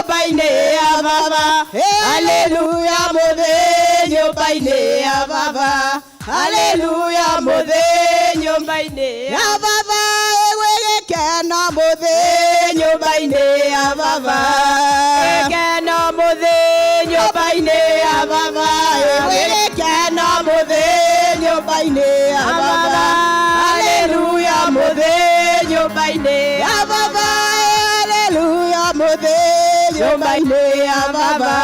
nyumba-inĩ ya baba. Haleluya mũthĩ nyũmba-inĩ ya baba. Haleluya mũthĩ nyũmba-inĩ ya baba. Gwĩgĩkeno mũthĩ nyũmba-inĩ ya baba. Gwĩgĩkeno mũthĩ nyũmba-inĩ ya baba. Gwĩgĩkeno mũthĩ nyũmba-inĩ ya baba. Haleluya mũthĩ nyũmba-inĩ ya baba. Haleluya mũthĩ nyũmba-inĩ ya baba.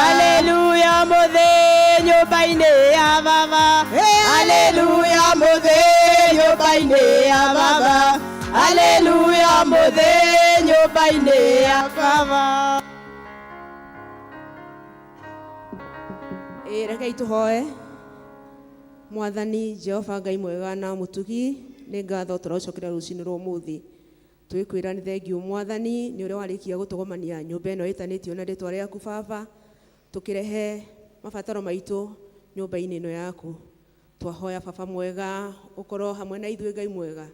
Haleluya mũthĩ nyũmba-inĩ ya baba. Haleluya mũthĩ nyũmba-inĩ ya baba. Haleluya mũthĩ nyũmba-inĩ ya baba. Rekei tũhoe. Mwathani Jehova Ngai mwega na mũtugi, nĩ ngatho tũrocokera rũcinĩ rwa ũmũthĩ. Twĩkwĩra nĩ thengiũ Mwathani nĩ ũrĩa warĩkia gũtũgomania nyũmba ĩno ĩtanĩtio na rĩtwa rĩaku Baba, tũkĩrehe mabataro maitũ nyũmba-inĩ ĩno yaku. Twahoya Baba mwega ũkorwo hamwe na ithuĩ Ngai mwega,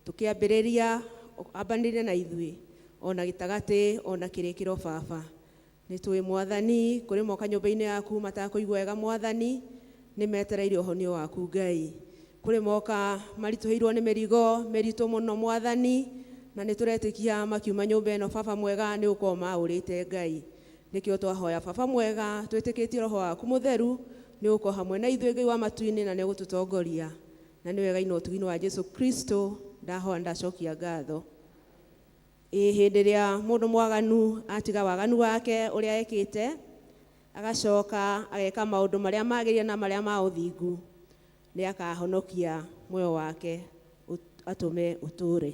tũkĩambĩrĩria ambanĩrĩre na ithuĩ ona gĩtagatĩ ona kĩrĩkĩro Baba. Nĩ tũĩ Mwathani kũrĩ moka nyũmba-inĩ yaku matakũigua wega Mwathani, nĩ metereire ũhonio waku Ngai. Kũrĩ moka maritũhĩirwo nĩ mĩrigo mĩritũ mũno Mwathani, na nĩ tũretĩkia makiuma nyũmba ĩno Baba mwega nĩ ũkorwo maũrĩte Ngai. Nĩkĩo twahoya Baba mwega twĩtĩkĩtie Roho waku mũtheru nĩ ũkorwo hamwe na ithuĩ Ngai wa matu-inĩ na nĩ gũtũtongoria. Na nĩ wega ino ũtugi-inĩ wa Jesu Kristo ndahoya ndacokia ngatho. Hĩndĩ ĩrĩa mũndũ mwaganu atiga waganu wake ũrĩa ekĩte, agacoka ageka maũndũ marĩa magĩrĩire na marĩa ma ũthingu, nĩ akahonokia muoyo wake atũme ũtũre.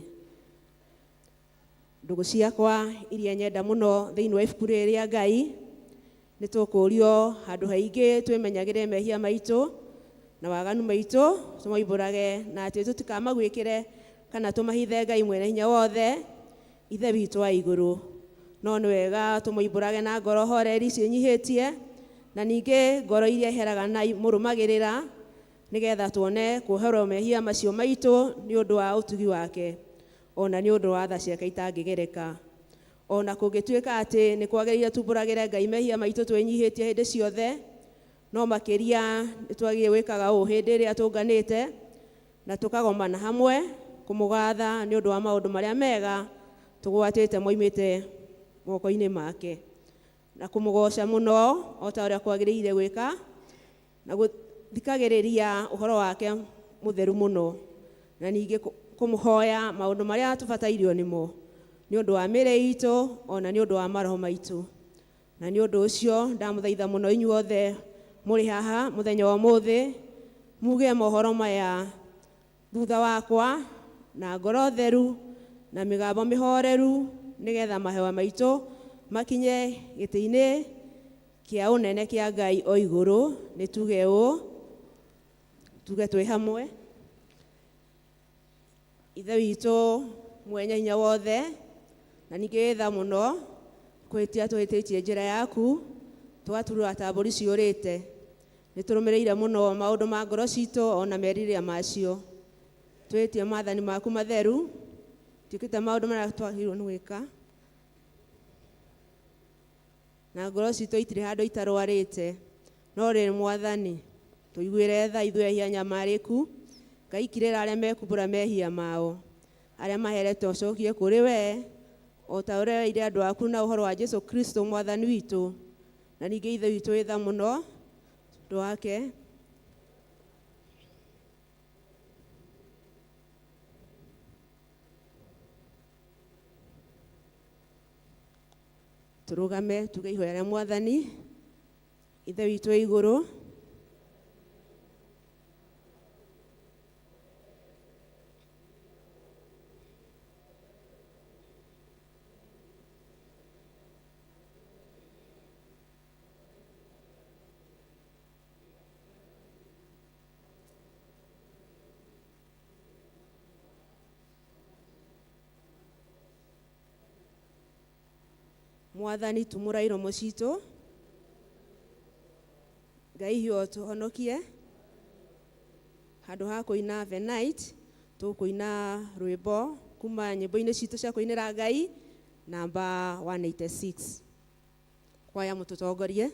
Ndũgũ ciakwa iria nyenda mũno thĩinĩ wa ibuku rĩrĩ rĩa Ngai, nĩ tũkũrio handũ haingĩ twĩmenyagĩre mehia maitũ na waganu maitũ, tũmoimbũrage na atĩ tũtikamagwĩkĩre kana tũmahithe Ngai mwene hinya wothe, ithe witũ wa igũrũ. No nĩ wega tũmoimbũrage na ngoro horeri ciĩnyihĩtie, na ningĩ ngoro iria iheraga na mũrũmagĩrĩra, nĩgetha tuone kuoherwo mehia macio maitũ nĩ ũndũ wa ũtugi wake, ona nĩ ũndũ wa tha ciake itangĩgereka. Ona kũngĩtuĩka atĩ nĩ kwagĩrĩire tumbũragĩre Ngai mehia maitũ twĩnyihĩtie hĩndĩ ciothe, no makĩria nĩ twagĩrĩire gwĩkaga ũũ hĩndĩ ĩrĩa tũnganĩte na tũkagomana hamwe kũmũgatha nĩ ũndũ wa maũndũ marĩa mega tũgwatĩte moimĩte moko-inĩ make, na kũmũgoca mũno o ta ũrĩa kwagĩrĩire gwĩka, na gũthikagĩrĩria ũhoro wake mũtheru mũno, na ningĩ kũmũhoya maũndũ marĩa tũbatairio nĩmo nĩ ũndũ wa mĩĩrĩ itũ ona nĩ ũndũ wa maroho maitũ. Na nĩ ũndũ ũcio ndamũthaitha mũno inyuothe mũrĩ haha mũthenya wa ũmũthĩ, muge mohoro maya thutha wakwa na ngoro theru na mĩgambo mĩhoreru, nĩgetha mahewa maitũ makinye gĩtĩ-inĩ kĩa ũnene kĩa Ngai o igũrũ. Nĩ tuge ũũ, tuge twĩ hamwe. Ithe witũ mwene hinya wothe, na ningĩ tha mũno kwĩtia twĩtĩtie njĩra yaku, tũgaturũra ta mbũri ciũrĩte. Nĩ tũrũmĩrĩire mũno maũndũ ma ngoro citũ ona merirĩria macio. Twĩtie maathani maku matheru, twĩkĩte maũndũ marĩa twagĩrĩirwo nĩ gwĩka, na ngoro citũ itirĩ handũ itarwarĩte. No rĩrĩ Mwathani, tũiguĩre tha ithuĩ ehia nyamarĩku, Ngai kirĩra arĩa mekumbũra mehia mao, arĩa maherete ũcokie kũrĩ we, o ta ũrĩa weire andũ aku na ũhoro wa Jesu Kristo Mwathani witũ. Na ningĩ ithe witũ wĩ tha mũno ũndũ wake, tũrũgame tuge ihoya rĩa Mwathani. Ithe witũ wĩ igũrũ, Mwathani tumũra iromo citũ, Ngai hiyo tũhonokie. Handũ ha kũina the night, tũkũina rwĩmbo kuma nyĩmbo-inĩ citũ cia kũinĩra Ngai namba 186. kwaya mũtũtongorie.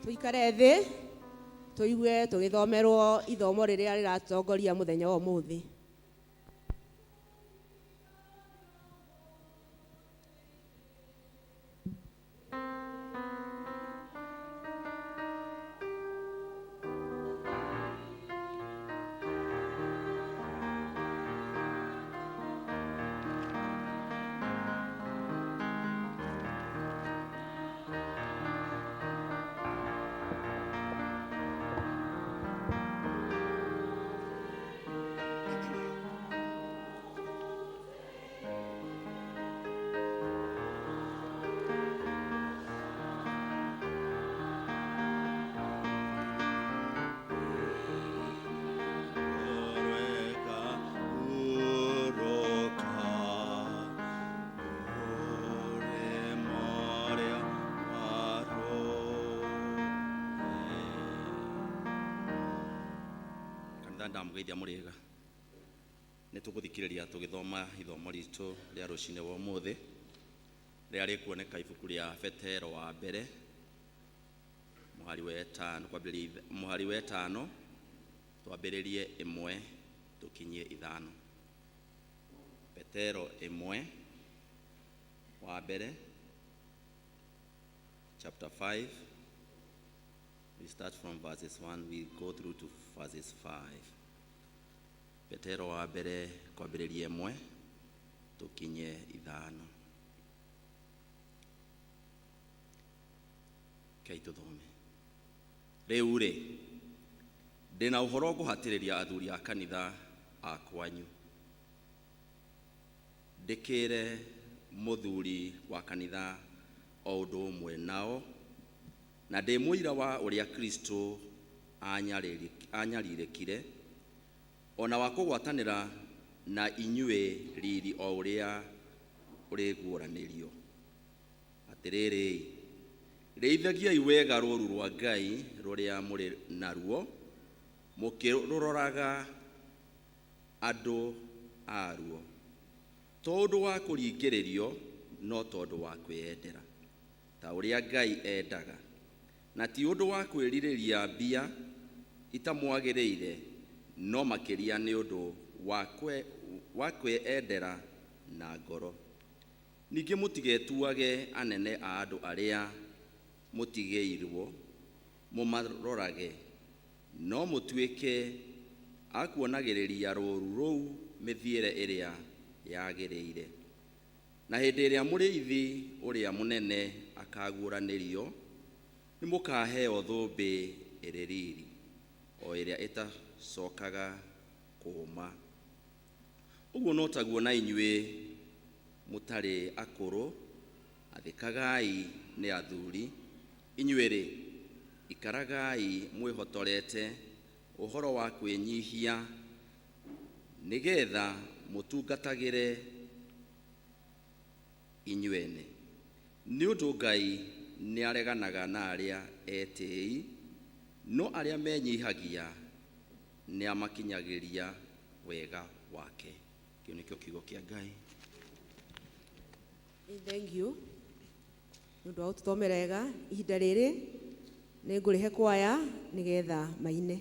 Tuikare thĩ tũigue tũgĩthomerwo ithomo rĩrĩa rĩratongoria mũthenya wa ũmũthĩ. Ndamugeithia mũrĩega nĩ tũgũthikĩrĩria tũgĩthoma ithomo ritũ rĩa rũcinĩ wa ũmũthĩ rĩrĩa rĩkuoneka ibuku rĩa Petero wa mbere mũhari wa 5 twambĩrĩrie 1 tũkinyie 5. Petero 1 wa mbere chapter 5. We start from verses 1, we go through to verses 5. Petero wa mbere kwambĩrĩria 1 tũkinyie 5. Kei tũthome. Rĩu-rĩ, ndĩna ũhoro ngũhatĩrĩria athuri a kanitha a kwanyu. Ndĩkĩre mũthuri wa kanitha o ũndũ ũmwe nao, na ndĩ mũira wa ũrĩa Kristo anyarirĩkire, ona wa kũgwatanĩra na inyuĩ riri o ũrĩa ũrĩguũranĩrio. Atĩrĩrĩ, Rĩithagiai wega rũũru rwa Ngai rũrĩa mũrĩ naruo, mũkĩrũroraga andũ aruo, to ũndũ wa kũringĩrĩrio, no tondũ wa kwĩyendera, ta ũrĩa Ngai endaga, na ti ũndũ wa kwĩrirĩria mbia itamwagĩrĩire, no makĩria nĩ ũndũ wa kwĩyendera na ngoro. Ningĩ mũtigetuage anene a andũ arĩa mũtigĩirwo, mũmarorage, no mũtuĩke a kuonagĩrĩria rũũru rũu mĩthiĩre ĩrĩa yagĩrĩire. Na hĩndĩ ĩrĩa mũrĩithi ũrĩa mũnene akaguũranĩrio, nĩ mũkaheo thũmbĩ ĩrĩ riri, o ĩrĩa ĩtacokaga kũũma. Ũguo no taguo na inyuĩ mũtarĩ akũrũ, athĩkagai nĩ athuri, inyuĩ-rĩ, ikaragai mwĩhotorete ũhoro wa kwĩnyihia, nĩgetha mũtungatagĩre inyuene. Nĩ ũndũ Ngai nĩ areganaga na arĩa etĩĩi, no arĩa menyihagia nĩ amakinyagĩria wega wake. Kĩu nĩkĩo kiugo kĩa Ngai. Thank you. Nĩ ũndũ wa gũtũthomera wega ihinda rĩrĩ, nĩ ngũrĩhe kwaya nĩgetha maine.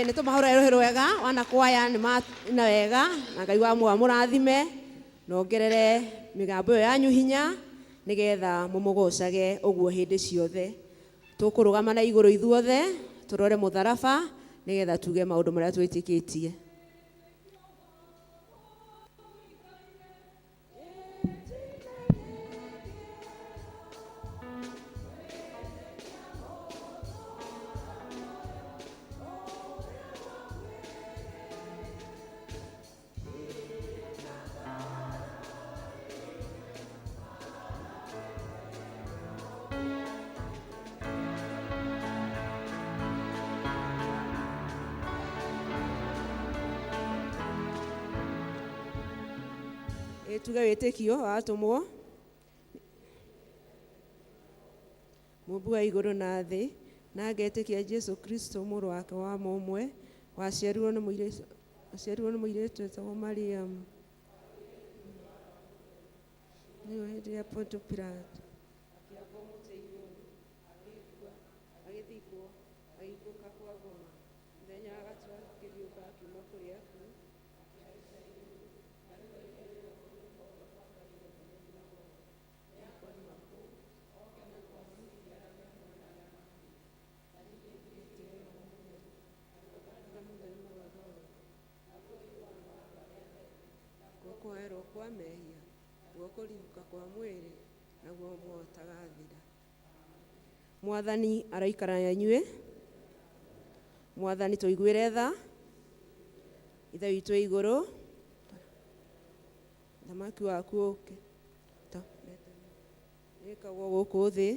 nä tå mahå rä wega wana kwaya nä na wega na Ngai wa må rathime nongerere mä gambo ä yo yanyu hinya nä getha må må gocage å guo hä ndä ciothe tå kå rå gama na igå rå ithuothe tå rore må tharaba nä getha tuge maå ndå marä a twä tä kä tie. Tuge wĩtĩkio watũmwo Mũmbi wa igũrũ na thĩ na ngetĩkia Jesũ Kristo mũrũ wake wa mũmwe waciarirwo nĩ mũirĩtu wĩtagwo Mariamu nĩyo hĩndĩ ya Pontio Pilato akĩambwo mũtĩ igũrũ agĩkua agĩthikwo agĩikũrũka kwa ngoma mũthenya wa gatatũ akĩriũka akiuma kũrĩ akuũ kũoerwo kwa mehia guo kũriũka kwa mwĩrĩ naguo mwotagathira. Mwathani aroikara na inyuĩ. Mwathani tũiguĩre tha. Ithe witũ wĩ igũrũ thamaki waku ũke ĩkagwo gũkũ thĩ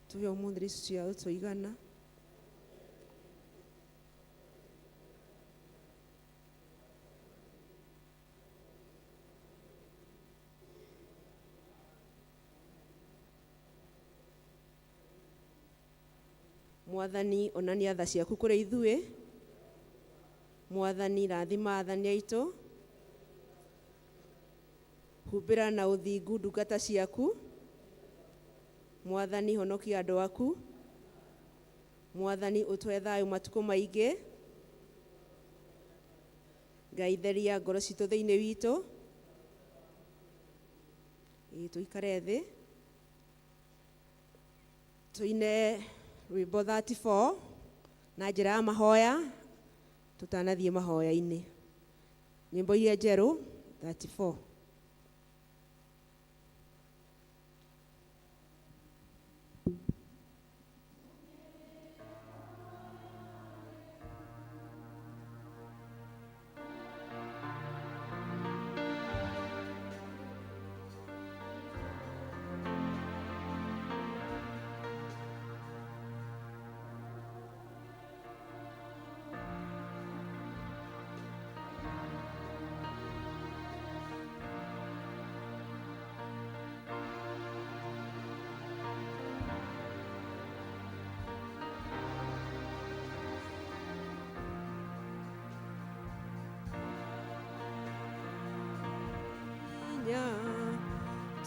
tũhe ũmũthĩ ici ciao tũigana Mwathani onania tha ciaku kũrĩ ithuĩ. Mwathani rathima athani aitũ. Humbĩra na ũthingu ndungata ciaku. Mwathani honokia andũ aku. Mwathani ũtũhe thayũ matukũ maingĩ. Ngai theria ngoro citũ thĩinĩ witũ. Tũikare thĩ. Tũine rwĩmbo 34 na njĩra ya mahoya tũtanathiĩ mahoya-inĩ. Nyĩmbo iria njerũ 34.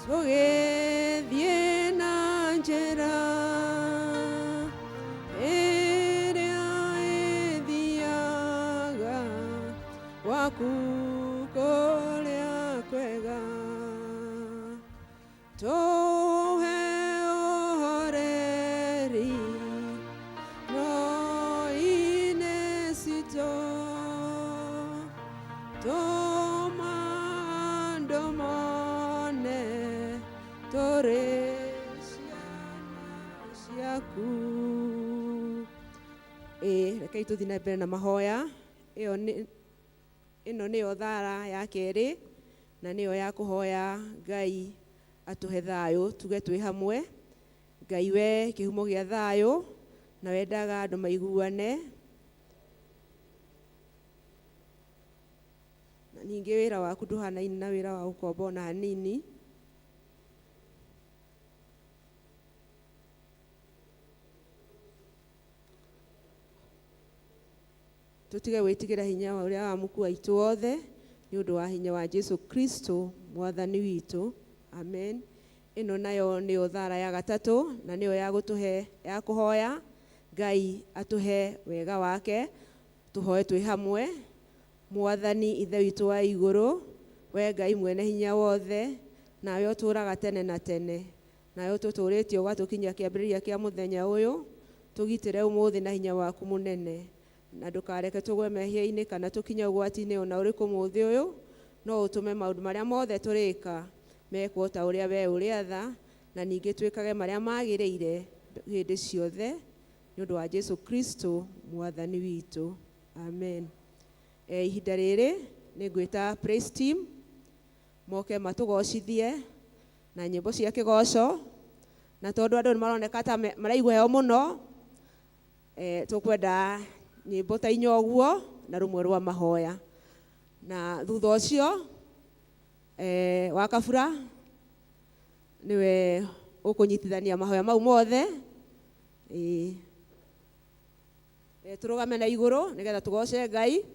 Tũgĩthiĩ na njĩra ĩrĩa ĩthiaga gwa gwaku kũrĩa kwega tũhe ũhoreri roho-inĩ citũ tũma andũ mone tũrĩ ciana ciaku. Rekei tũthiĩ na mbere na mahoya. Ĩno nĩyo thara ya kerĩ na nĩyo ya kũhoya Ngai atũhe thayũ tuge twĩ hamwe. Ngai we kĩhumo gĩa thayũ na wendaga andũ maiguane, na ningĩ wĩra waku ndũhanaine na wĩra wa gũkomba ona hanini. Tutige gwĩtigĩra hinya ũrĩa wa mũkua itũ wothe nĩ ũndũ wa hinya wa Jesu Kristo mwathani witũ. Amen. Ĩno nayo nĩyo thara ya gatatũ na nĩyo ya gũtũhe ya kũhoya Ngai atũhe wega wake. Tũhoe twĩ hamwe. Mwathani ithe witũ wa igũrũ, we Ngai mwene hinya wothe, nawe ũtũũraga tene na tene, nawe ũtũtũrĩtie ũgatũkinyia kĩambĩrĩria kĩa mũthenya ũyũ, tũgitĩre ũmũthĩ na hinya waku mũnene, na ndũkareke tũgwe mehia-inĩ kana tũkinye ũgwati-inĩ ona ũrĩkũ mũthĩ ũyũ. No ũtũme maũndũ marĩa mothe tũrĩka mekwo ta ũrĩa we ũrĩatha, na ningĩ twĩkage marĩa magĩrĩire hĩndĩ ciothe nĩ ũndũ wa Jesu Kristo mwathani witũ. Amen. Ihinda rĩrĩ nĩ ngwĩta praise team moke matũgocithie na nyĩmbo cia kĩgoco, na tondũ andũ nĩmaroneka ta maraigua heo mũno, tũkwenda nyĩmbo ta inya ũguo na rũmwe rwa mahoya, na thutha ũcio wa Kabura niwe ũkũnyitithania mahoya mau mothe. Tũrũgame na igũrũ nĩgetha tũgoce Ngai.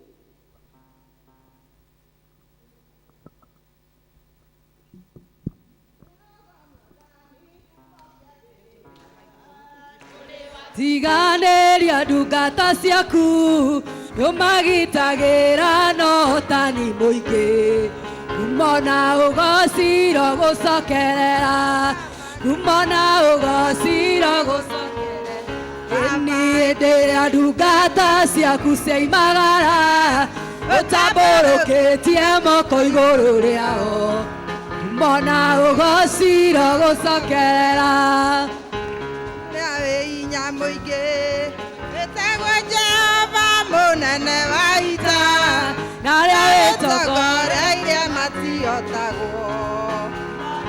Tiganĩria ndungata ciaku nĩũmagitagĩra na ũhotani mũingĩ, kumona ũgociro gũcokerera, kumona ũgociro gũcokerera. Ni hĩndĩ ĩrĩa ndungata ciaku ciaimagara ũtambũrũkĩtie moko igũrũ rĩao, kumona ũgociro gũcokerera. Mũingĩ wĩtagwo Jehova mũnene wa ita, na arĩa wĩtongoreirie matiotagwo,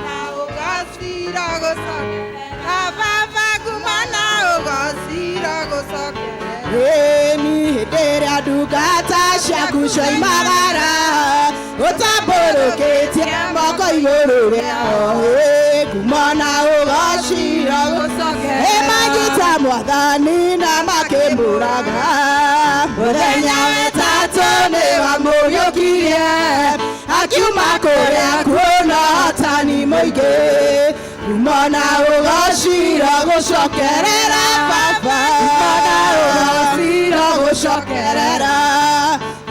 na ũgociro gũcokerera baba, kumana ũgociro gũcokerera. Ni hĩndĩ ĩrĩa ndungata ciaku cioimagara ũtambũrũkĩtie moko igũrũ rĩao, kumana ũgociro gũcokerera. Magita mwathani na makĩmũraga, mũthenya wetatũ nĩwamũriũkirie, akiuma kũrĩa kwĩna ũhotani mũingĩ, kumana ũgociro gũcokerera baba, kumana ũgociro gũcokerera.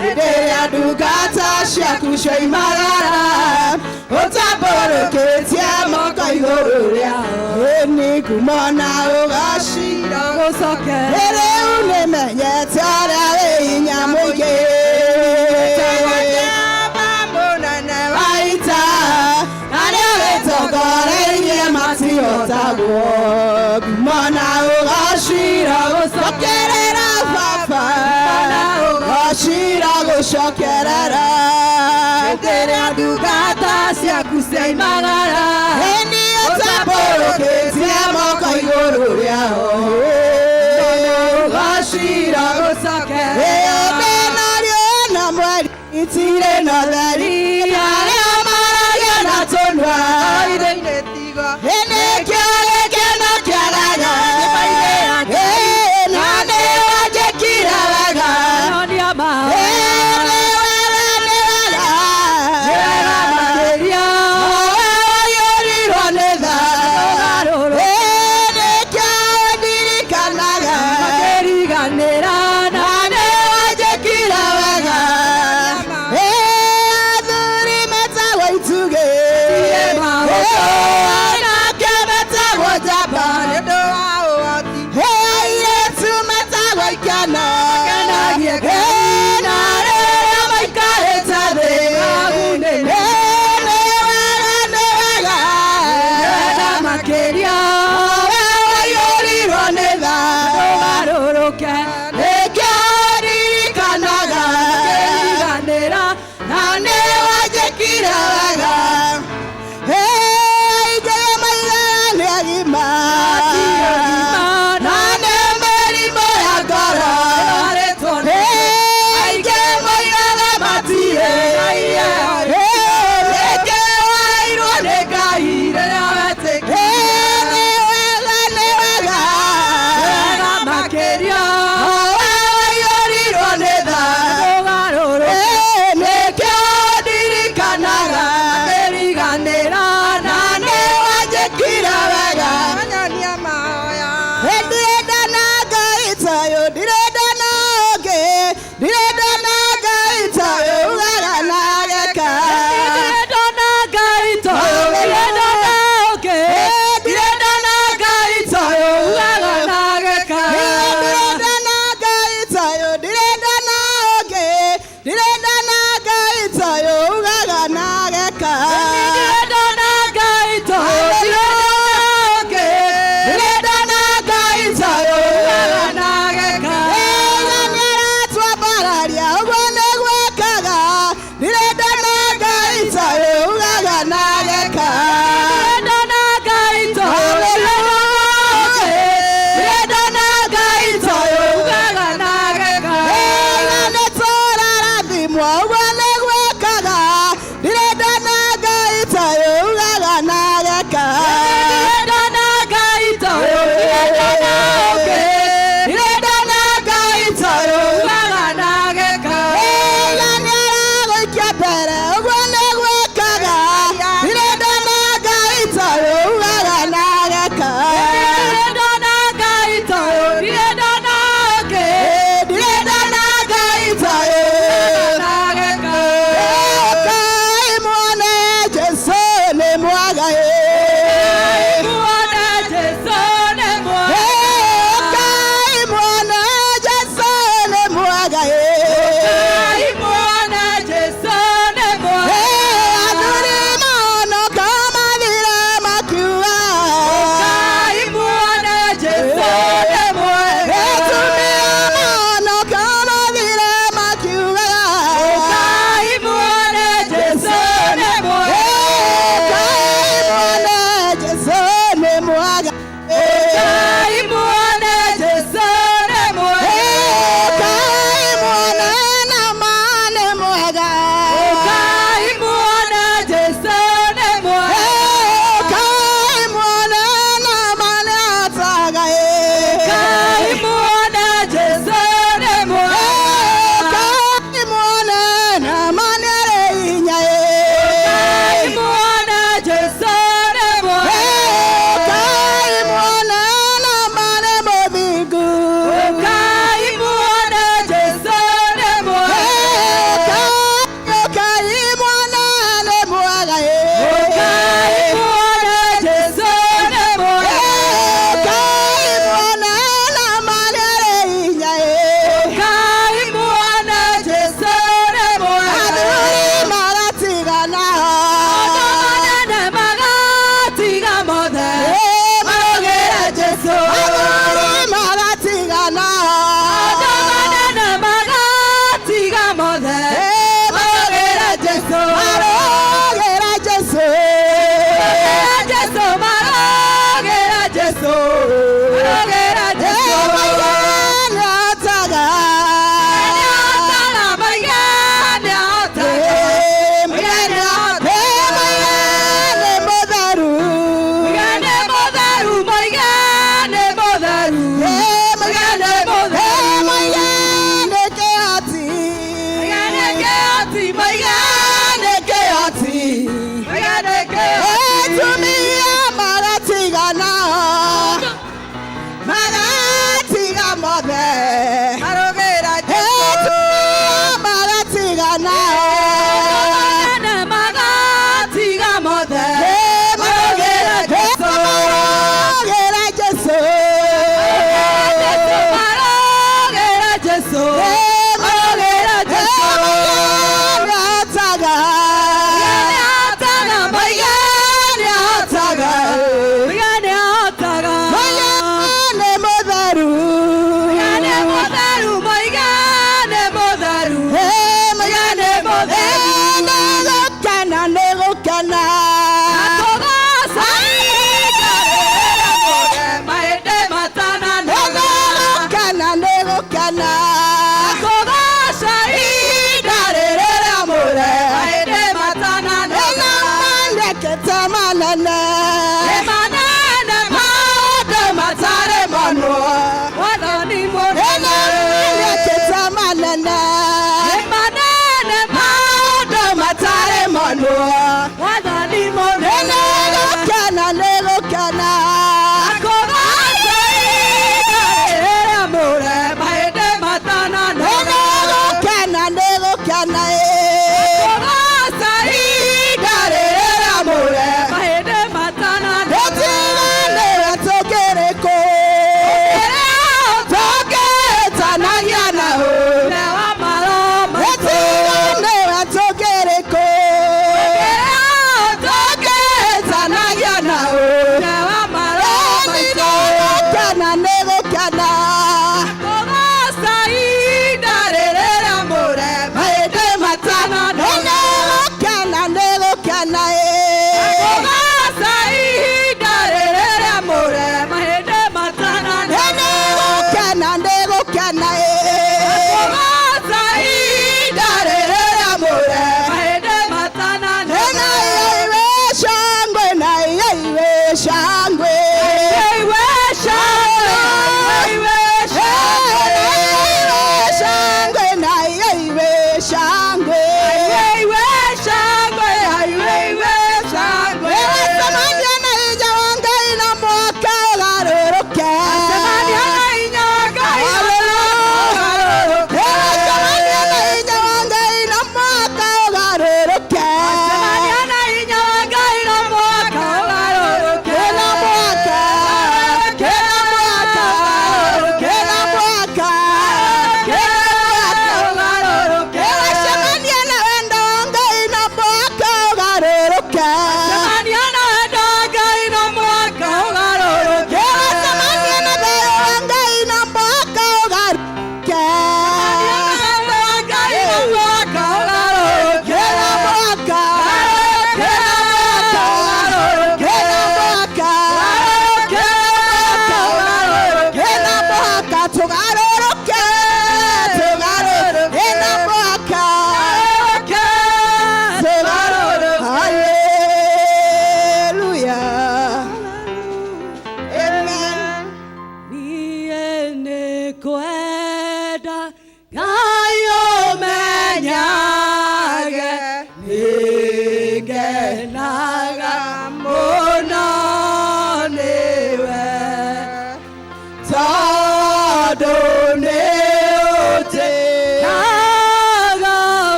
Hĩndĩ ĩrĩa ndungata ciaku cioimagara ũtambũrũkĩtie moko igũrũ rĩao, ni kumana ũgociro gũcokerera. Rĩu nĩmenyete ũrĩa wĩ hinya mũingĩ, Jehova mũnene wa ita, na arĩa wĩtongoreirie matiotagwo, kumana ũgociro gũcokerera baba, kumana ũgociro gũcokerera. Hĩndĩ ĩrĩa ndungata ciaku ciaimagara ũtambũrũkĩtie moko igũrũ rĩao, ũgociro gũcokerera. Rĩona rĩona mweri itirĩ na ũtheri, arĩa maragia na tũnua irĩ tigo, nĩkĩo gĩkeno kĩaganya, na nĩwanjĩkire wega, ndirenda na Ngai tayo ugaga na geka ndirenda na Ngai tayo ndirenda na Ngai tayo ugaga na geka na netora rathimwo wale gwekaga ndirenda na Ngai tayo ugaga na geka ndirenda na Ngai tayo ndirenda na ndirenda na Ngai tayo ugaga na geka na nera goikia mbere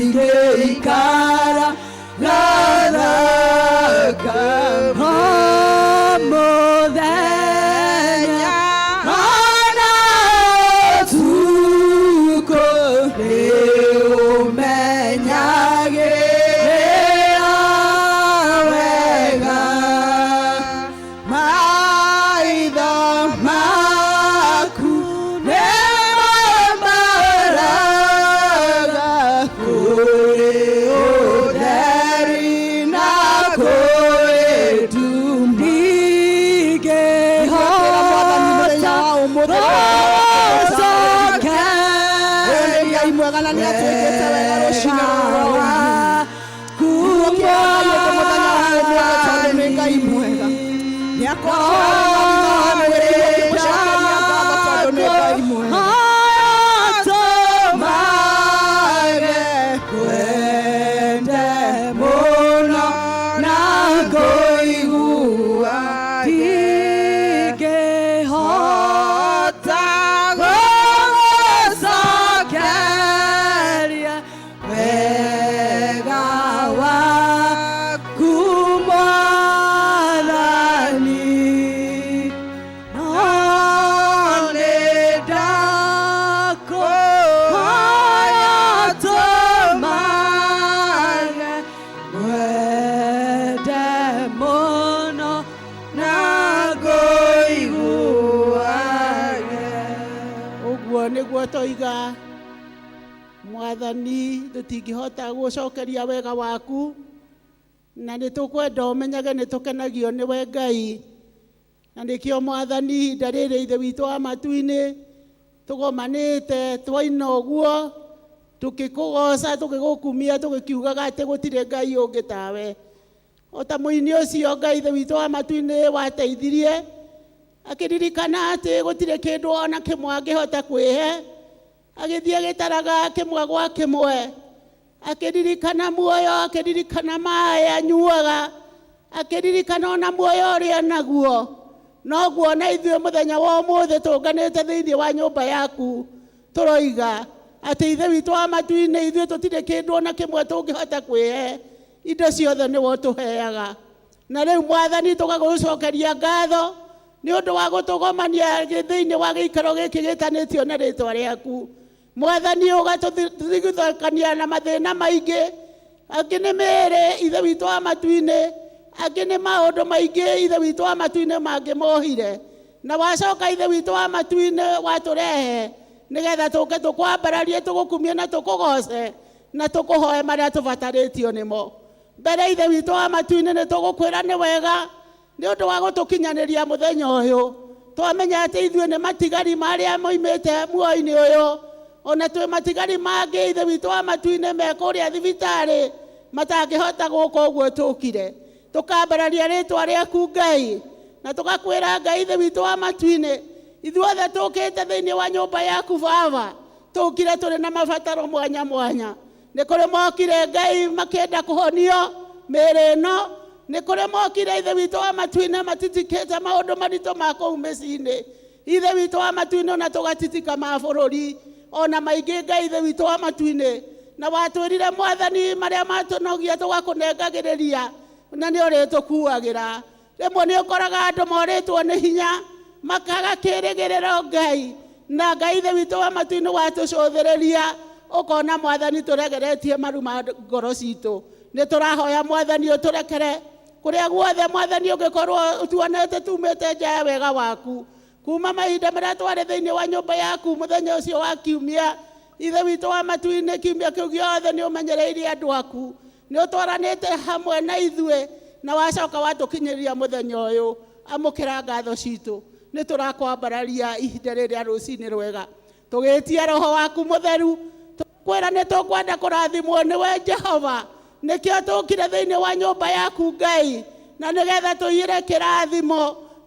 ndingeikara gathaka muthenya ona ũtukũ nĩũmenyagĩrĩra wega maitho maku nĩmambaraga kũrĩ ũtheri na kũrĩ nduma toiga mwathani tutingihota gucokeria wega waku na nitukwenda umenyage nitukenagio niwe Ngai na nikio mwathani ihinda riri ithe witu wa matu-ini tugomanite twaina uguo tukikugoca tukigukumia tugikiugaga ati gutire Ngai ungi tawe ota muini ucio Ngai ithe witu wa matu-ini wateithirie akiririkana ati gutire kindu ona kimwe angihota kwihe agithie agitaraga kimwe gwa kimwe akiririkana muoyo akiririkana mai anyuaga akiririkana ona muoyo uria naguo noguo na ithuĩ muthenya wa ũmũthĩ tũnganĩte thĩinĩ wa nyũmba yaku tũroiga atĩ ithe witũ wa matu-inĩ ithuĩ tũtirĩ kĩndũ ona kĩmwe tũngĩhota kwĩhe indo ciothe nĩwe ũtũheaga na rĩu mwathani tũgagũcokeria ngatho nĩ ũndũ wa gũtũgomania thĩinĩ wa gĩikaro gĩkĩ gĩtanĩtio na rĩtwa rĩaku mwathani ũgatũthigithũkania na mathĩna maingĩ angĩ nĩ mĩĩrĩ ithe witũ wa matu-inĩ angĩ nĩ maũndũ maingĩ ithe witũ wa matu-inĩ mangĩ mohire na wacoka ithe witũ wa matu-inĩ watũrehe nĩgetha tũke tũkwambararie tũgũkumie na tũkũgoce na tũkũhoe marĩa tũbatarĩtio nĩmo mbere ithe witũ wa matu-inĩ nĩ tũgũkwĩra nĩ wega nĩ ũndũ wa gũtũkinyanĩria mũthenya ũyũ twamenya atĩ ithuĩ nĩ matigari marĩa moimĩte muoyo-inĩ ũyũ ona twĩ matigari mangĩ ithe witũ wa matu-inĩ me kũrĩa thibitarĩ matangĩhota gũka ũguo tũkire tukambararia rĩtwa rĩaku Ngai na tugakwĩra Ngai ithe witũ wa matu-inĩ ithuothe tũkĩte thĩinĩ wa nyũmba yaku Baba tũkire tũrĩ na mabataro mwanya mwanya nĩ kũrĩ mokire Ngai makĩenda kũhonio mĩĩrĩ ĩno nĩ kũrĩ mokire ithe witũ wa matu-inĩ matitikĩte maũndũ maritũ ma kũu mĩciĩ-inĩ ithe witũ wa matu-inĩ ona tũgatitika ma bũrũri ona maingĩ Ngai ithe witũ wa matu-inĩ na watwĩrire mwathani marĩa matũnogia tũgakũnengagĩrĩria na nĩ ũrĩtũkuagĩra rĩmwe nĩ ũkoraga andũ morĩtwo nĩ hinya makaga kĩĩrĩgĩrĩro Ngai na Ngai ithe witũ wa matu-inĩ watũcũthĩrĩria ũkona mwathani tũregeretie maru ma ngoro citũ nĩ tũrahoya mwathani ũtũrekere kũrĩa guothe mwathani ũngĩkorwo tuonete tumĩte nja ya wega waku kuma mahinda marĩa twarĩ thĩinĩ wa nyũmba yaku mũthenya ũcio wa kiumia ithe witũ wa matu-inĩ kiumia kĩu gĩothe nĩ ũmenyereirie andũ aku nĩ ũtwaranĩte hamwe na ithuĩ na wacoka watũkinyĩria mũthenya ũyũ amũkĩra ngatho citũ nĩ tũrakwambararia ihinda rĩrĩa rũcinĩ rwega tũgĩtia roho waku mũtheru tũkwĩra nĩ tũkwenda kũrathimwo nĩwe Jehova nĩkĩo tũkire thĩinĩ wa nyũmba yaku Ngai na nĩgetha tũiyĩre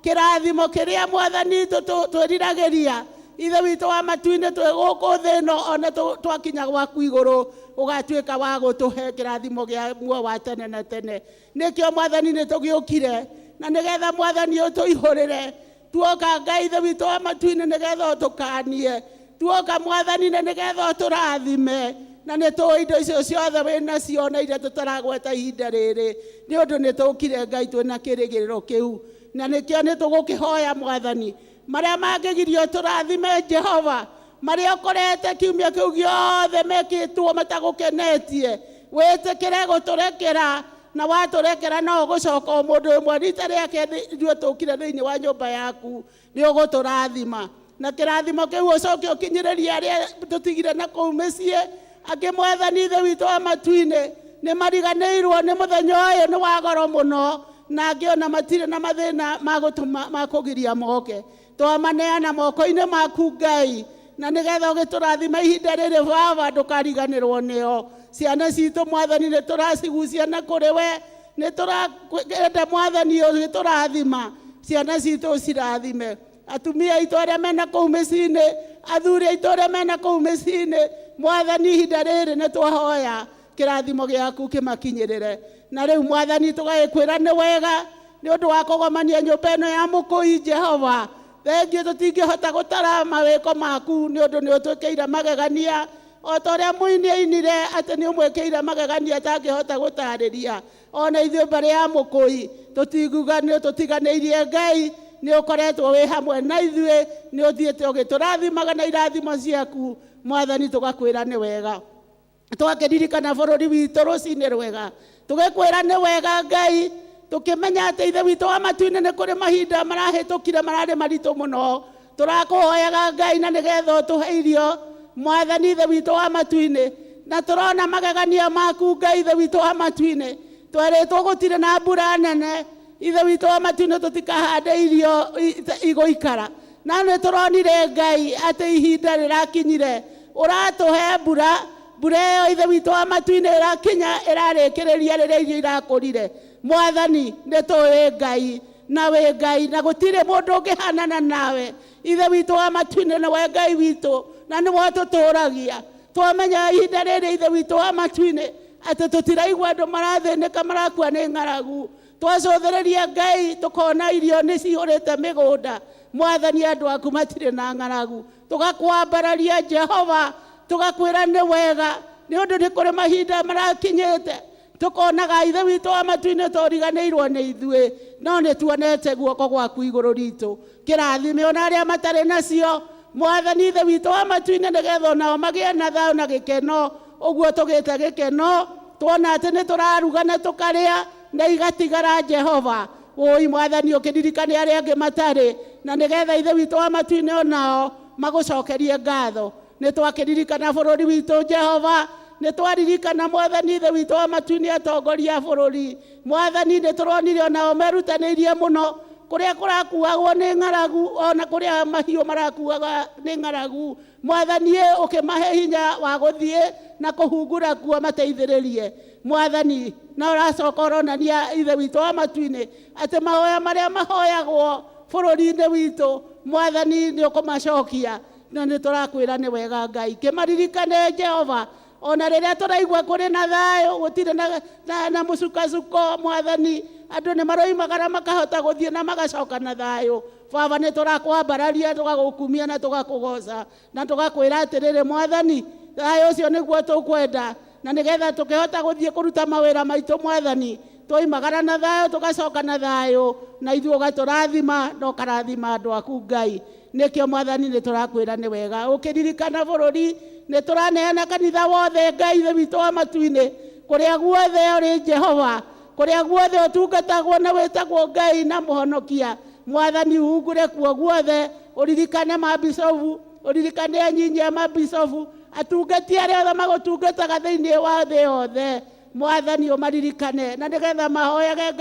kĩrathimo kĩrĩa mwathani twĩriragĩria ithe witũ wa matu-inĩ twĩ gũkũ thĩ ĩno ona twakinya gwaku igũrũ ũgatuĩka wa gũtũhe kĩrathimo gĩa muoyo wa tene na tene nĩkĩo mwathani nĩ tũgĩũkire na nĩgetha mwathani ũtũihũrĩre tuoka Ngai ithe witũ wa matu-inĩ nĩgetha ũtũkanie tuoka mwathani nĩgetha ũtũrathime na nä tå indo icio ciothe wä nacio na iria tå taragweta ihinda rä rä nä å ndå nä tå kire Ngai twä na kä rä gä rä ro kä u na nä kä o nä tå gå kä hoya Mwathani marä a mangä girio tå rathime Jehova marä a å korete kiumia kä u giothe mekä two matagå kenetie wä tä kä re gå tå rekera na watå rekera no å gå coka o må ndå ä mwe rita rä ake ithuä tå kire thä inä wa nyå mba yaku nä å gå tå rathima na kä rathimo kä u å coke å kinyä rä ria arä a tå tigire na kå u mä ciä angä Mwathani ithe witå wa matu-inä nä mariganä irwo nä må thenya å yå nä wa goro må no na angä ona matirä na mathä na makå giria moke twamaneana moko-inä maku Ngai na nä getha å gä tå rathima ihinda rä rä baba ndå kariganä rwo nä o ciana citå Mwathani nä tå racigucia na kå rä we nä tå renda Mwathani å gä tå rathima ciana citå cirathime atumia aitå arä a mena kå u mä ciä-inä athuri aitå arä a mena kå u mä ciä-inä Mwathani ihinda rä rä nä twahoya kä rathimo gä aku kä makinyä rä re na rä u Mwathani tå gagä kwä ra nä wega nä å ndå wa kå gomania nyå mba ä no ya må kå i Jehova thengiå tå tingä hota gå tara mawä ko maku nä å ndå nä å twä kä ire magegania o ta å rä a må ini ainire atä nä å mwä kä ire magegania atangä hota gå tarä ria ona ithuä mbarä ya må kå i tå tinguga nä tå tiganä irie Ngai nä å koretwo wä hamwe na ithuä nä å thiä te å gä tå rathimaga na irathimo ciaku Mwathani tå gakwä ra nä wega twakä ririkana bå rå ri witå rå cinä rwega tå gä kwä ra nä wega Ngai tå kä menya atä ithe witå wa matu-inä nä kå rä mahinda marahä tå kire mararä maritå må no tå rakå hoyaga Ngai na nä getha å tå he irio Mwathani ithe witå wa matu-inä na tå rona magegania maku Ngai ithe witå wa matu-inä twerä two gå tirä na mbura nene ithe witå wa matu-inä tå tikahande irio igå ikara na nä tå ronire Ngai atä ihinda rä rakinyire å ratå he mbura ä yo ithe witå wa matu-inä ä rakinya ä rarä kä rä ria rä rä a irio irakå rire Mwathani nä tå wä Ngai na wä Ngai na gå tirä må ndå å ngä hanana nawe ithe witå wa matu-inä na we Ngai witå na nä we tå tå ragia twamenya ihinda rä rä ithe witå wa matu-inä atä tå tiraigua andå marathä nä ka marakua nä ng'aragu twacåthä rä ria Ngai tå kona irio nä cihå rä te mä gå nda Mwathani andå aku matirä na ng'aragu tå gakwambararia Jehova tå gakwä ra nä wega nä å ndå nä kå rä mahinda marakinyä te tå konaga ithe witå wa matu-inä toriganä irwo nä ithuä no nä tuonete guoko gwaku igå rå ritå kä rathime ona arä a matarä nacio Mwathani ithe witå wa matu-inä nä getha onao magä na thayå na gä keno å guo tå gä te gä keno tuona atä nä tå raruga na tå karä a na igatigara Jehova oi Mwathani å kä ririkane arä angä matarä na nä getha ithe witå wa matu-inä onao magå cokerie ngatho nä twakä ririkana bå rå ri witå Jehova nä twaririkana Mwathani ithe witå wa matu-inä atongoria a bå rå ri Mwathani nä tå ronire onao merutanä irie må no kå rä a kå rakuagwo nä ng'aragu ona kå rä a mahiå marakuaga nä ng'aragu Mwathani å kä mahe hinya wa gå thiä na kå hungura kuo mateithä rä rie Mwathani na å racoka å ronania ithe witå wa matu-inä atä mahoya marä a mahoyagwo bå rå ri-inä witå Mwathani nä å kå macokia na nä tå rakwä ra nä wega Ngai kä maririkane Jehova ona rä rä a tå raigua kå rä na thayå gå tirä na må cukacuko Mwathani andå nä maroimagara makahota gå thiä na magacoka na thayå baba nä tå rakwambararia tå gagå kumia na tå gakå goca na tå gakwä ra atä rä rä Mwathani thayå å cio nä guo tå kwenda na nä getha tå kä hota gå thiä kå ruta mawä ra maitå Mwathani twoimagara na thayå tå gacoka na thayå na ithuä å gatå rathima na å karathima andå aku Ngai nä kä o Mwathani nä tå rakwä ra nä wega å kä ririkana bå rå ri nä tå raneana kanitha wothe Ngai ithe witå wa matu-inä kå rä a guothe å rä Jehova kå rä a guothe å tungatagwo na wä tagwo Ngai na må honokia Mwathani hungure kuo guothe å ririkane mabicobu å ririkane anyinyia mabicobu atungati arä othe magå tungataga thä inä wa thä yothe Mwathani å maririkane na nä getha mahoyage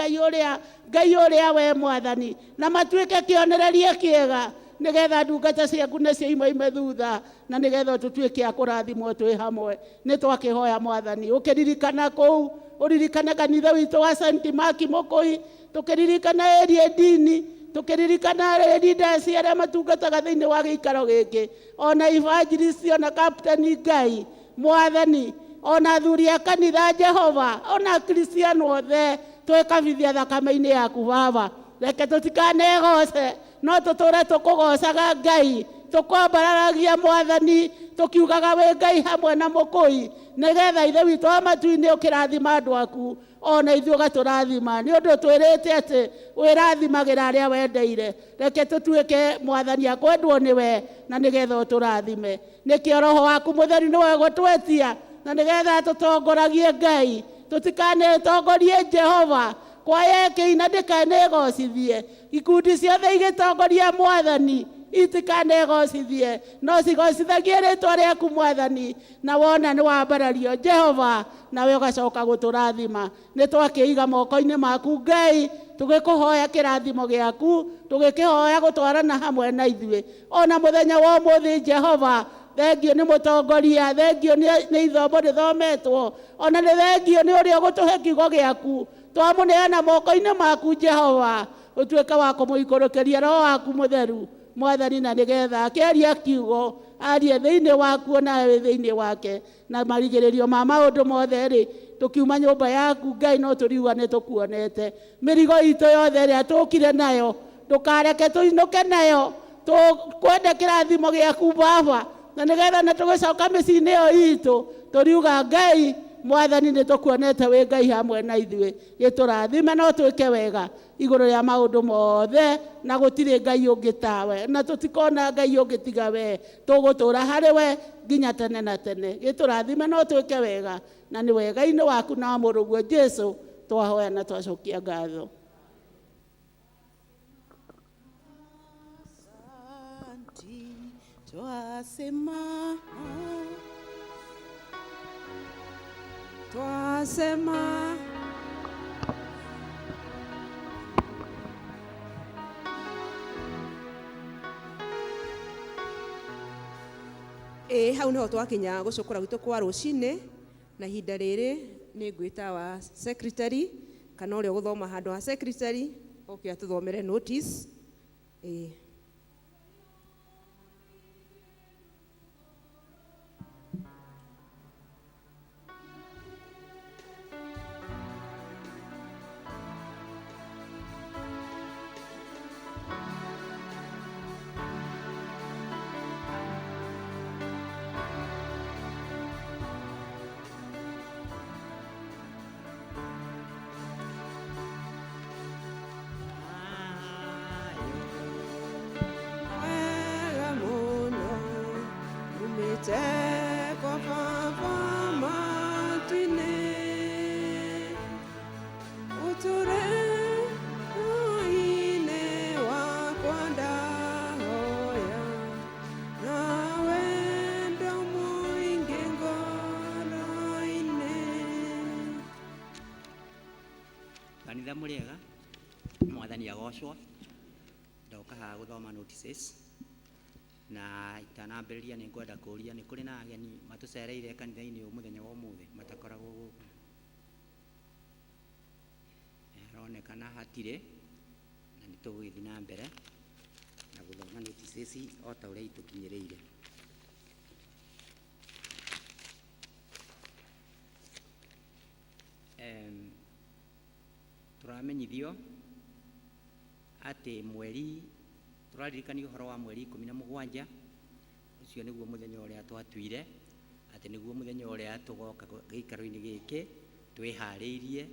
Ngai å rä a we Mwathani na matuä ke kä onererie kä ega nä getha ndungata ciaku nä cio imaime thutha na nä getha tå tuä ke a kå rathimwo twä hamwe nä twakä hoya Mwathani å kä ririkana kå u å ririkane kanitha witå wa St. Mark må kå i tå kä ririkana erie ndini tå kä ririkana leaders arä a matungataga thä inä wa gä ikaro gä kä ona evangelist ona captain Ngai Mwathani ona athuri a kanitha Jehova ona Kristiano othe twä kabithia thakame-inä yaku baba reke tå tikanegoce no tå tå re tå kå gocaga Ngai tukombararagia mwathani tukiugaga wi Ngai hamwe na mukui nigetha ithe witu wa matu-ini ukirathima andu aku ona ithuĩ ũgatũrathima nĩ ũndũ twĩrĩte atĩ wĩrathimagira arĩa wendeire. Reke tũtuĩke mwathani akwendwo nĩwe na nĩgetha ũtũrathime. Nĩkĩo roho waku mũtheru nĩwe gũtwetia na nĩgetha tũtongoragie Ngai, tũtikanĩtongorie Jehova kwaya ĩkĩina ndĩkanĩgocithie, ikundi ciothe igĩtongoria mwathani itikanegocithie no cigocithagie rĩtwa rĩaku mwathani, na wona nĩ wambarario Jehova nawe ũgacoka gũtũrathima. Nĩ twakĩiga moko-inĩ maku Ngai, tũgĩkũhoya kĩrathimo gĩaku, tũgĩkĩhoya gũtwarana hamwe na ithuĩ ona mũthenya wa ũmũthĩ Jehova. Thengio nĩ mũtongoria, thengio nĩ ithomo rĩthometwo, ona nĩ thengio nĩ ũrĩa ũgũtũhe kiugo gĩaku. Twamũneana moko-inĩ maku Jehova, ũtuĩke wa kũmũikũrũkĩria roho waku mũtheru mwathani, na nĩgetha akĩaria kiugo arie thĩinĩ waku nawe thĩinĩ wake na marigĩrĩrio ma maũndũ mothe rĩ tũkiuma nyũmba yaku Ngai no tũriuga nĩ tũkuonete. Mĩrigo itũ yothe ĩrĩa tũkire nayo ndũkareke tũinũke nayo, tũkwende kĩrathimo gĩaku Baba, na nĩgetha na tũgĩcoka mĩciĩ-inĩ ĩyo itũ tũriuga Ngai mwathani nĩ tũkuonete wĩ Ngai hamwe na ithuĩ. Gĩtũrathime no twĩke wega igũrũ rĩa maũndũ mothe, na gũtirĩ Ngai ũngĩ tawe, na tũtikona Ngai ũngĩ tiga we. Tũgũtũũra harĩ we nginya tene na tene. Gĩtũrathime no twĩke wega, na nĩ wega-inĩ waku na mũrũguo Jesũ twahoya na twacokia ngatho. Twasema hau niho twakinya gucukura gwitũ kwa rũcinĩ, na ihinda rĩrĩ nĩ ngwĩta wa secretary kana ũrĩa gũthoma handũ ha secretary oke atũthomere notice. Kanitha mũrĩega, mwathani agocwo. Ndoka haha gũthoma notices na itanambĩrĩria nĩ ngwenda kũria nĩ kũrĩ na ageni matũcereire kanitha-inĩ ũyũ mũthenya wa ũmũthĩ matakoragwo gũkũ. Haronekana hatirĩ, na nĩ tũgũgĩthiĩ na mbere na gũthoma notices o ta ũrĩa itũkinyĩrĩire. Tũramenyithio atĩ mweri, tũraririkania ũhoro wa mweri 17, ũcio nĩguo mũthenya ũrĩa twatuire atĩ nĩguo mũthenya ũrĩa tũgoka gĩikaro-inĩ gĩkĩ twĩharĩirie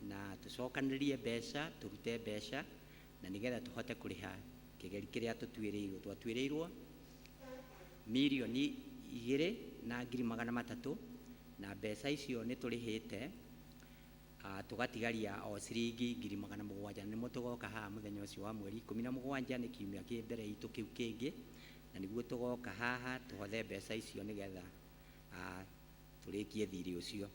na tũcokanĩrĩrie mbeca, tũrute mbeca na nĩgetha tũhote kũrĩha kĩgeri kĩrĩa tũtuĩrĩirwo. Twatuĩrĩirwo mirioni 2,300,000 na mbeca icio nĩ tũrĩhĩte tugatigaria o ciringi 700,000. Nĩmo tũgoka haha mũthenya ũcio wa mweri 17 nĩ kiumia kĩ mbere itũ kĩu kĩngĩ, na nĩguo tũgoka haha tũhothe mbeca icio nĩgetha tũrĩkie thirĩ ũcio.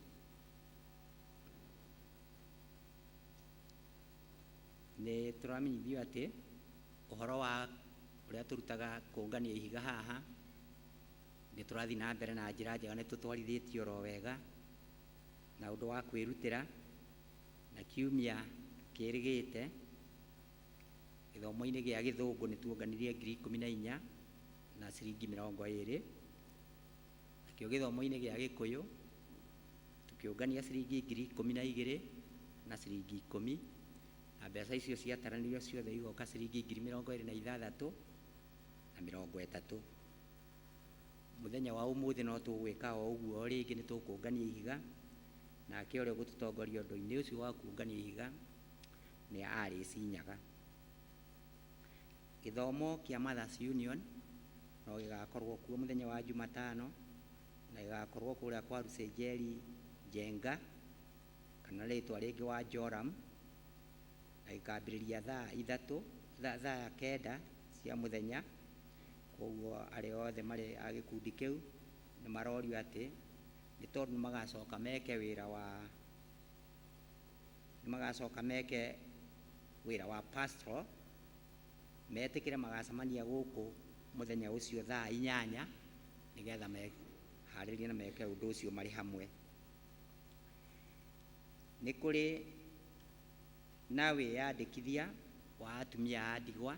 Nĩ tũramenyithio atĩ ũhoro wa ũrĩa tũrutaga kũngania ihiga haha nĩ tũrathiĩ na mbere na njĩra njega, nĩ tũtwarithĩtio oro wega na ũndũ wa kwĩrutĩra. Na kiumia kĩrĩgĩte gĩthomo-inĩ gĩa Gĩthũngũ nĩ tuonganirie 14,000 na ciringi 20. Nakĩo gĩthomo-inĩ gĩa Gĩkũyũ tukĩũngania ciringi 12,000 na ciringi 10, na mbeca icio ciataranirio ciothe igoka ciringi 26,000. na 30. Muthenya wa umuthi no tugwika o uguo ringi ni tukungania ihiga nake uria gututongoria undu-ini ucio wa kungania ihiga ni Alice Nyaga. Githomo kia Mothers Union no gigakorwo kuo muthenya wa Jumatano na gigakorwo kuria kwa Rusejeri Jenga kana ritwa ringi wa Joram na gikambiriria thaa 9 cia muthenya. Koguo ari othe mari a gikundi kiu ni marorio ati ni tondu magacoka meke wira wa pastoral metikire magacamania guku muthenya ucio thaa 8 nigetha meharirie na meke undu ucio mari hamwe. Ni kuri na wiyandikithia wa atumia a ndigwa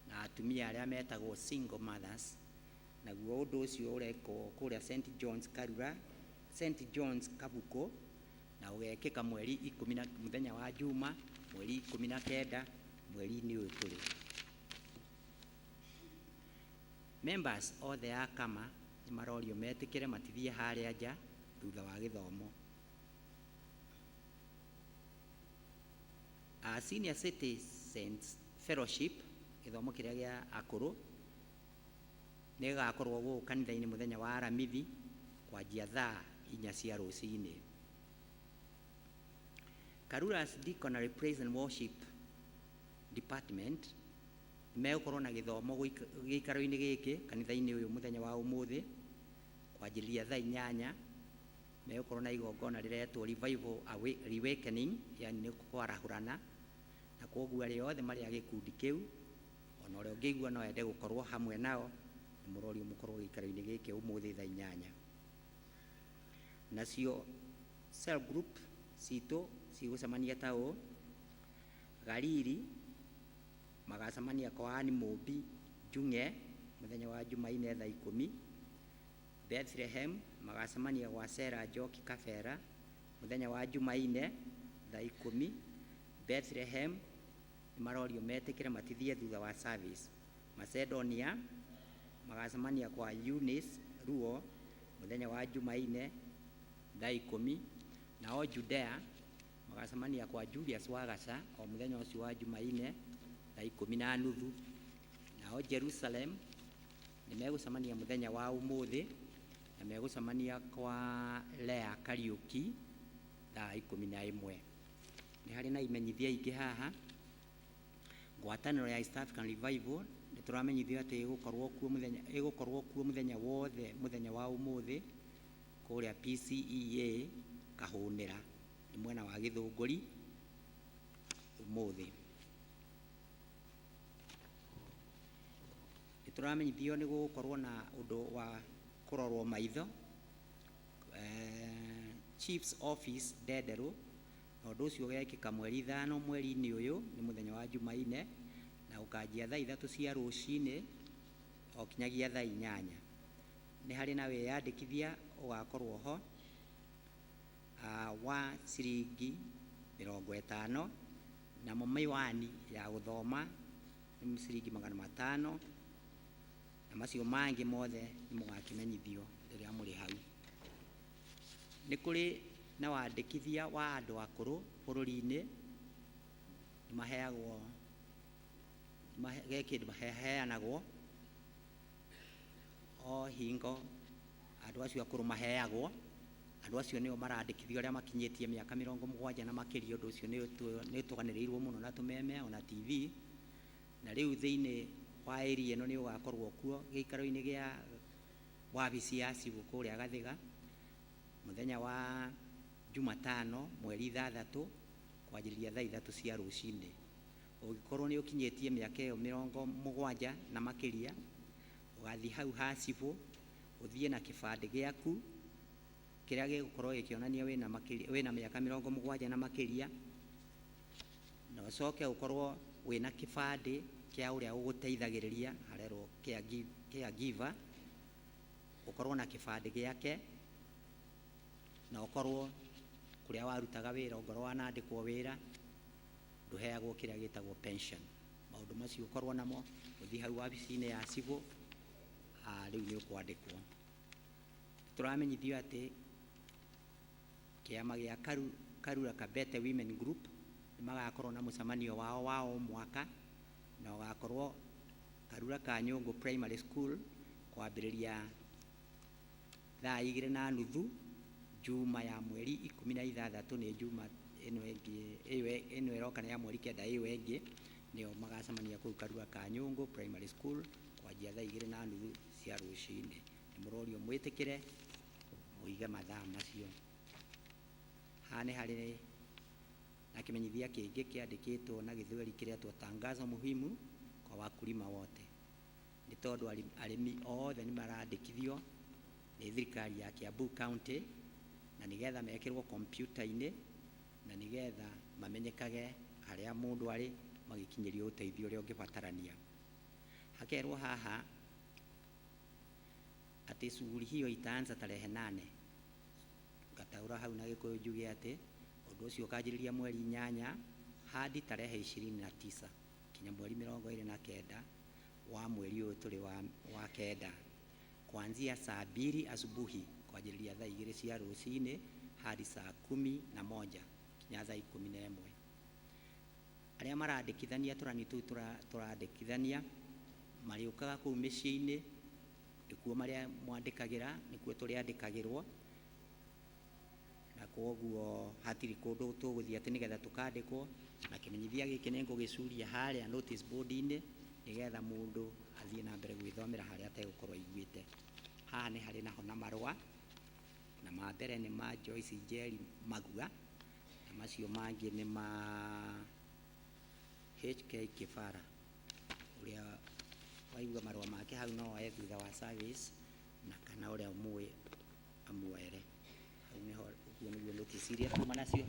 na atumia aria metagwo single mothers, naguo undu ucio ureko kuria St John's Karura, St John's Kabuko, na ugekika mweri 10 muthenya wa Juma mweri 19 mweri-ini uyu turi. Members othe a kama ni marorio metikire matithie haria nja thutha wa githomo. A Senior Citizens Fellowship githomo kiria gia akuru ni gakorwo guku kanitha-ini muthenya wa Aramithi kwanjia thaa 4 cia rucini. Karura's Deaconry Praise and Worship Department megukorwo na githomo giikaro-ini giki kanitha-ini uyu muthenya wa umuthi kwanjiria thaa 8. Megukorwo na igongona riretwo Revival Awakening, yani ni kwarahurana, na koguo ari othe mari a gikundi kiu ona uria ungiigua no ende gukorwo hamwe nao ni murorio mukorwo giikaro-ini giki umuthi thaa 8. Nacio cell group cito cigucamania tao Gariri magacamania kwa Ani Mumbi Junge muthenya wa Jumaine thaa 10. Bethlehem magacamania kwa Sarah Joki Kafera muthenya wa Jumaine thaa 10. Bethlehem marorio metikire matithie thutha wa service. Macedonia magacamania kwa Eunice Ruo muthenya wa Jumaine thaa 10. Nao Judea magacamania kwa Julius Wagaca o muthenya ucio wa Jumaine thaa 10:30. Nao Jerusalem ni megucamania muthenya wa umuthi na megucamania kwa Lea Kariuki thaa 11. Ni hari na imenyithia ingi haha. Ngwataniro ya East African Revival ni turamenyithio ati igukorwo kuo muthenya wothe muthenya wa umuthi kuria PCEA Kahunira ni mwena wa Githunguri umuthi. Turamenyithio ni gukorwo na undu wa kurorwo maitho Chief's Office Ndederu, na undu ucio ugekika mweri 5 mweri-ini uyu ni muthenya wa Jumaine na ukanjia thaa 3 cia rucini o kinyagia thaa 8. Ni hari na wiyandikithia ugakorwo ho wa ciringi 50 na mamiwani ya guthoma ni ciringi 500, na macio mangi mothe ni mugakimenyithio riria muri hau. Ni kuri na wandikithia wa andu akuru bururi-ini ni maheagwo gekindu maheanagwo o hingo. Andu acio akuru maheagwo, andu acio nio marandikithio aria makinyitie miaka 70 na makiria. Undu ucio ni tuganirirwo muno na tumeme ona TV, na riu thiini wa area ino ni ugakorwo kuo giikaro-ini gia wabici ya cibu kuria Gathiga muthenya wa Jumatano mweri 6 kwanjiriria thaa 3 cia rucini. Ugikorwo ni ukinyitie miaka iyo 70 na makiria, ugathi hau ha cibu uthie na kibande giaku kiria gigukorwo gikionania wina miaka 70 na makiria, na ucoke ukorwo wina kibande kia uria uguteithagiriria harero caregiver, ukorwo na kibande giake, na ukorwo kuria warutaga wira ongorwo wanandikwo wira nduheagwo kiria gitagwo pension maundu macio ukorwo namo uthi hau wabici-inĩ ya civil riu ni ukwandikwo. Turamenyithio ati kiama gia Karura Kabete Women Group ni magakorwo na mucemanio wao mwaka na ugakorwo Karura Kanyungu Primary School kwambĩrĩria thaa 2:30 juma ya mweri 16 ni juma ino iroka ya mweri 9 iyo engi nio magacemania kuu Karura Kanyungu Primary School kwanjia thaa 2:30 cia ruciini. Ni murorio mwitikire muige mathaa macio. Hane hari na kimenyithia kingi kiandikitwo na Githweri kiretwo tangazo muhimu kwa wakulima wote. Ni tondu arimi othe ni marandikithio ni thirikari ya Kiambu County na nigetha mekirwo kompyuta-ini na nigetha mamenyekage haria mundu ari magikinyirio uteithio uria ungibatarania. Hakerwo haha ati shughuli hiyo itaanza tarehe 8. Ngataura hau na Gikuyu njuge ati undu ucio ukanjiriria mweri 8 hadi tarehe 29 kinya mweri 29 wa mweri uyu tuli wa kenda kuanzia saa 2 asubuhi kwanjiriria thaa 2 cia ruciini hadi saa 11 kinya saa 11. Aria marandikithania turani tu turandikithania mariukaga kuu micii-ini ikuo maria mwandikagira nikuo turiandikagirwo na koguo hatiri kundu tuguthia ati nigetha tukandikwo na kimenyithia giki ni ngugicuria haria notice board-ini nigetha mundu athie na mbere gwithomera haria ategukorwo iguite. Haha ni hari naho na marua na mambere ni ma Joyce Njeri Magua na macio mangi ni ma HK Kifara uria waigua marua make hau no wae thutha wa service na kana uria umwe amwere hau niho uguo niguo notice iria tuma nacio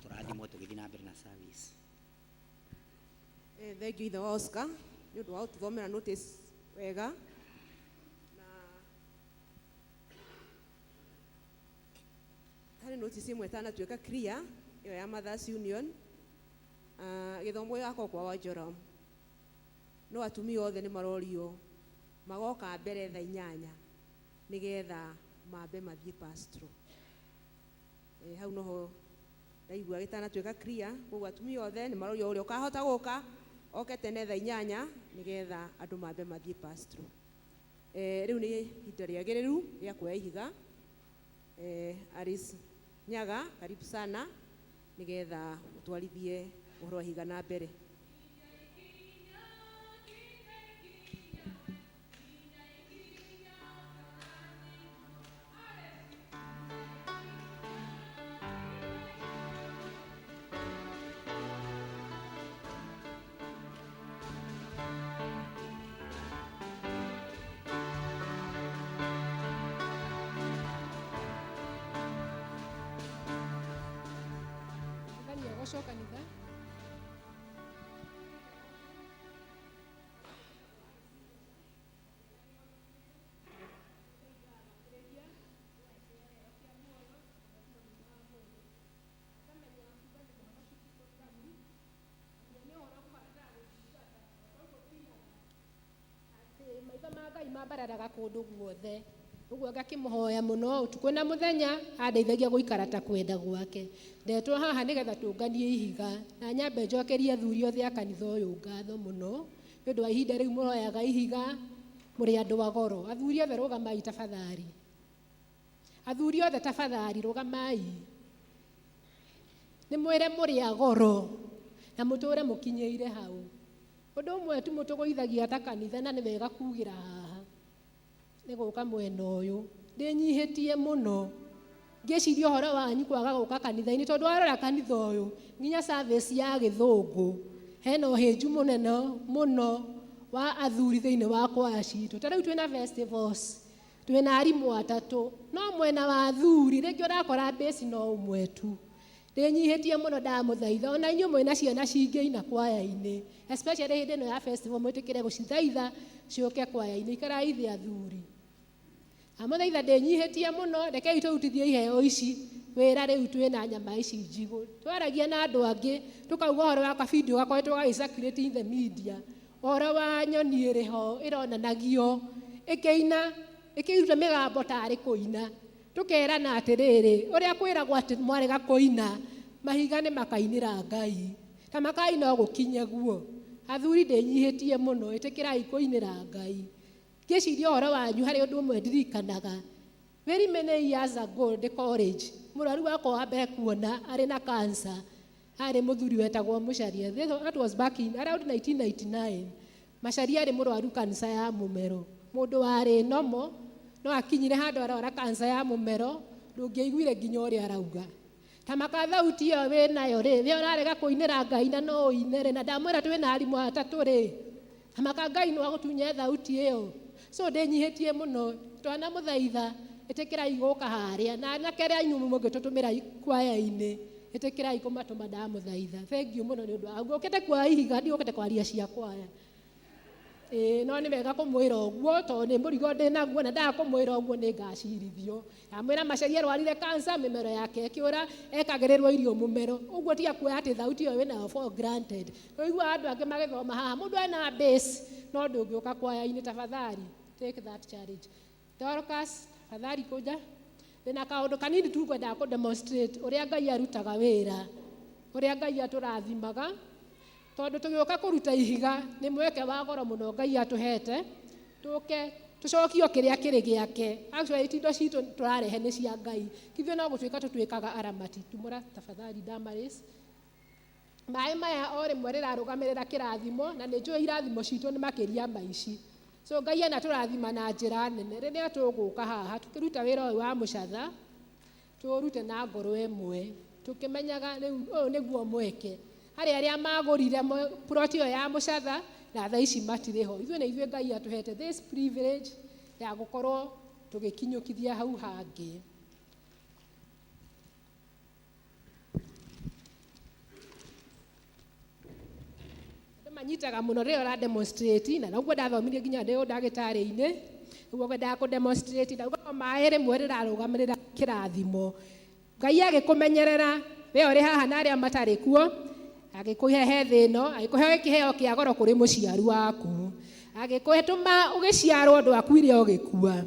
turathimwo tugithii na mbere na service. Thank you, Oscar. Nĩ ũndũ wa gũtũthomera notice wega na harĩ notice ĩmwe ĩtanatuĩka clear ĩyo ya Mothers Union gĩthomo gĩgakorwo kwa Wanjora no atumia othe nĩ marorio magoka mbere thaa 8 nigetha mambe mathie pastoral. Hau noho ndaigua gĩtanatuĩka clear koguo atumia othe nĩ marorio ũrĩa ũkahota gũka oke tene thaa 8 nigetha andu mambe mathie pastoral. Riu ni ihinda rĩagĩrĩru rĩa kuoya ihiga. Alice Nyaga, karibu sana nigetha utwarithie ũhoro wa ihiga na mbere. Kanitha maitho ma Ngai mambararaga kundu guothe uguo ngakimuhoya muno utuku na muthenya andeithagia guikara ta kwenda gwake. Ndetwo haha nigetha tunganie ihiga na nyambe njokerie athuri othe a kanitha uyu ngatho muno ni undu wa ihinda riu muroyaga ihiga muri andu wa goro. Athuri othe rugamai tafadhali, athuri othe tafadhali rugamai ni mwire muri a goro na muture mukinyeire hau. Undu umwe tu mutuguithagia ta kanitha na ni wega kugira haha ni guka mwena uyu ndinyihitie muno ngiciria uhoro wanyu kwaga guka kanitha-ini tondu warora kanitha uyu nginya service ya githungu hena uhinju munene muno wa athuri thiini wa kwaya citu. Ta riu twina festivals twina arimu atatu no mwena wa athuri ringi urakora base no umwe tu. Ndinyihitie muno ndamuthaitha ona inyu mwina ciana cingiina kwaya-ini especially hindi ino ya festival mwitikire gucithaitha ciuke kwaya-ini ikarai thi athuri amuthaitha ndinyihitie muno rekei turutithie iheo ici wĩra rĩu twĩna nyama ici njigũ. Twaragia na andũ angĩ tũkauga ũhoro wa kabindio gakoretwo gagĩcirculate in the media, ũhoro wa nyoni ĩrĩ ho ĩronanagio ĩkĩina ĩkĩruta mĩgambo tarĩ kũina, tũkerana atĩrĩrĩ ũrĩa kwĩragwo atĩ mwarega kũina mahiga nĩ makainĩra Ngai, ta makai no gũkinye guo. Athuri ndĩnyihĩtie mũno, ĩtĩkĩrai kũinĩra Ngai. Ngĩciria ũhoro wanyu harĩ ũndũ ũmwe ndirikanaga very many years ago ndĩ college, mũrwaru wakwa wa mbere kuona arĩ na cancer arĩ mũthuri wetagwo Mũcaria. That was back in around 1999. Macharia arĩ mũrwaru cancer ya mũmero, mũndũ warĩ nomo no akinyire handũ arwara cancer ya mũmero ndũngĩaiguire nginya ũrĩa arauga. Ta makathauti ĩyo wĩnayo rĩ, rĩo ũrarega kũinĩra Ngai na no ũinĩre, na ndamwĩra twĩna arimũ atatũ rĩ, ta maka Ngai no agũtunye thauti ĩyo. So ndĩnyihĩtie mũno, twana mũthaitha ĩtĩkĩrai gũka harĩa, na anake arĩa inyuĩ mũngĩtũtũmĩra kwaya-inĩ ĩtĩkĩrai kũmatũma ndamũthaitha. Thengiũ mũno nĩ ũndũ wa ũkĩte kuoya ihiga, ndiũkĩte kwaria cia kwaya. No nĩ wega kũmwĩra ũguo tondũ nĩ mũrigo ndĩnaguo, na ndaga kũmwĩra ũguo nĩ ngacirithio. Yamwĩra Macharia arwarire cancer, mĩmero yake ĩkĩũra, ekagĩrĩrwo irio mũmero. Ũguo tiga kuoya atĩ thauti ĩyo wĩnayo for granted. Ũigua andũ angĩ magĩthoma haha, mũndũ ena base no ndũngĩũka kwaya-inĩ. Tafadhali take that challenge. Dorcas, tafadhali kuja. Ndĩna kaũndũ kanini tu ngwendaga kũ demonstrate ũrĩa Ngai arutaga wĩra, ũrĩa Ngai atũrathimaga. Tondũ tũgĩũka kũruta ihiga nĩ mweke wa goro mũno Ngai atũhete, tũke tũcokio kĩrĩa kĩrĩ gĩake. Actually indo citũ tũrarehe nĩ cia Ngai, kithuĩ no gũtuĩka tũtuĩkaga aramati. Tumũra tafadhali Damaris. Maĩ maya o rĩmwe rĩrarũgamĩrĩra kĩrathimo, na nĩ njũĩ irathimo citũ nĩ makĩria maici. So Ngai ena tũrathima na njĩra nene. Rĩrĩa tũgũka haha tũkĩruta wĩra ũyũ wa mũcatha, tũrute na ngoro ĩmwe, tũkĩmenyaga rĩu ũyũ nĩguo mweke. Harĩ arĩa magũrire ploti ĩyo ya mũcatha na thaa ici matirĩ ho. Ithuĩ nĩ ithuĩ Ngai atũhete this privilege ya gũkorwo tũgĩkinyũkithia hau hangĩ. Manyitaga mũno rĩrĩa ũra demonstrate, na noguo ndathomirie nginya ndĩ ũndagĩtarĩ-inĩ, ũguo ngwendaga kũ demonstrate, na maĩ rĩmwe rĩrarũgamĩrĩra kĩrathimo. Ngai agĩkũmenyerera we ũrĩ haha na arĩa matarĩ kuo, agĩkũhe thĩno, agĩkũhe kĩheo kĩa goro kũrĩ mũciaru waku, agĩkũhe tũma ũgĩciarwo ndwakuire ũgĩkua,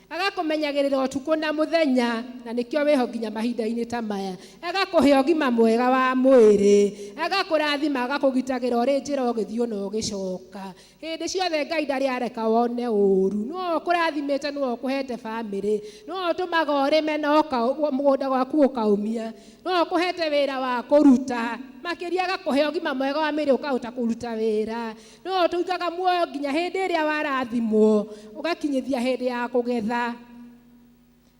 agakũmenyagĩrĩra ũtukũ na mũthenya, na nĩkĩo wĩho nginya mahinda-inĩ ta maya, agakũhe ũgima mwega wa mwĩrĩ, agakũrathima, agakũgitagĩra ũrĩ njĩra ũgĩthiĩ na ũgĩcoka. Hĩndĩ ciothe Ngai ndarĩ areka wone ũru, no ũkũrathimĩte, no ũkũhete bamĩrĩ, no ũtũmaga ũrĩme na mũgũnda gwaku ũkaumia, no ũkũhete wĩra wa kũruta, makĩria agakũhe ũgima mwega wa mwĩrĩ ũkahota kũruta wĩra, no ũtũikaga muoyo nginya hĩndĩ ĩrĩa warathimwo ũgakinyithia hĩndĩ ya kũgetha.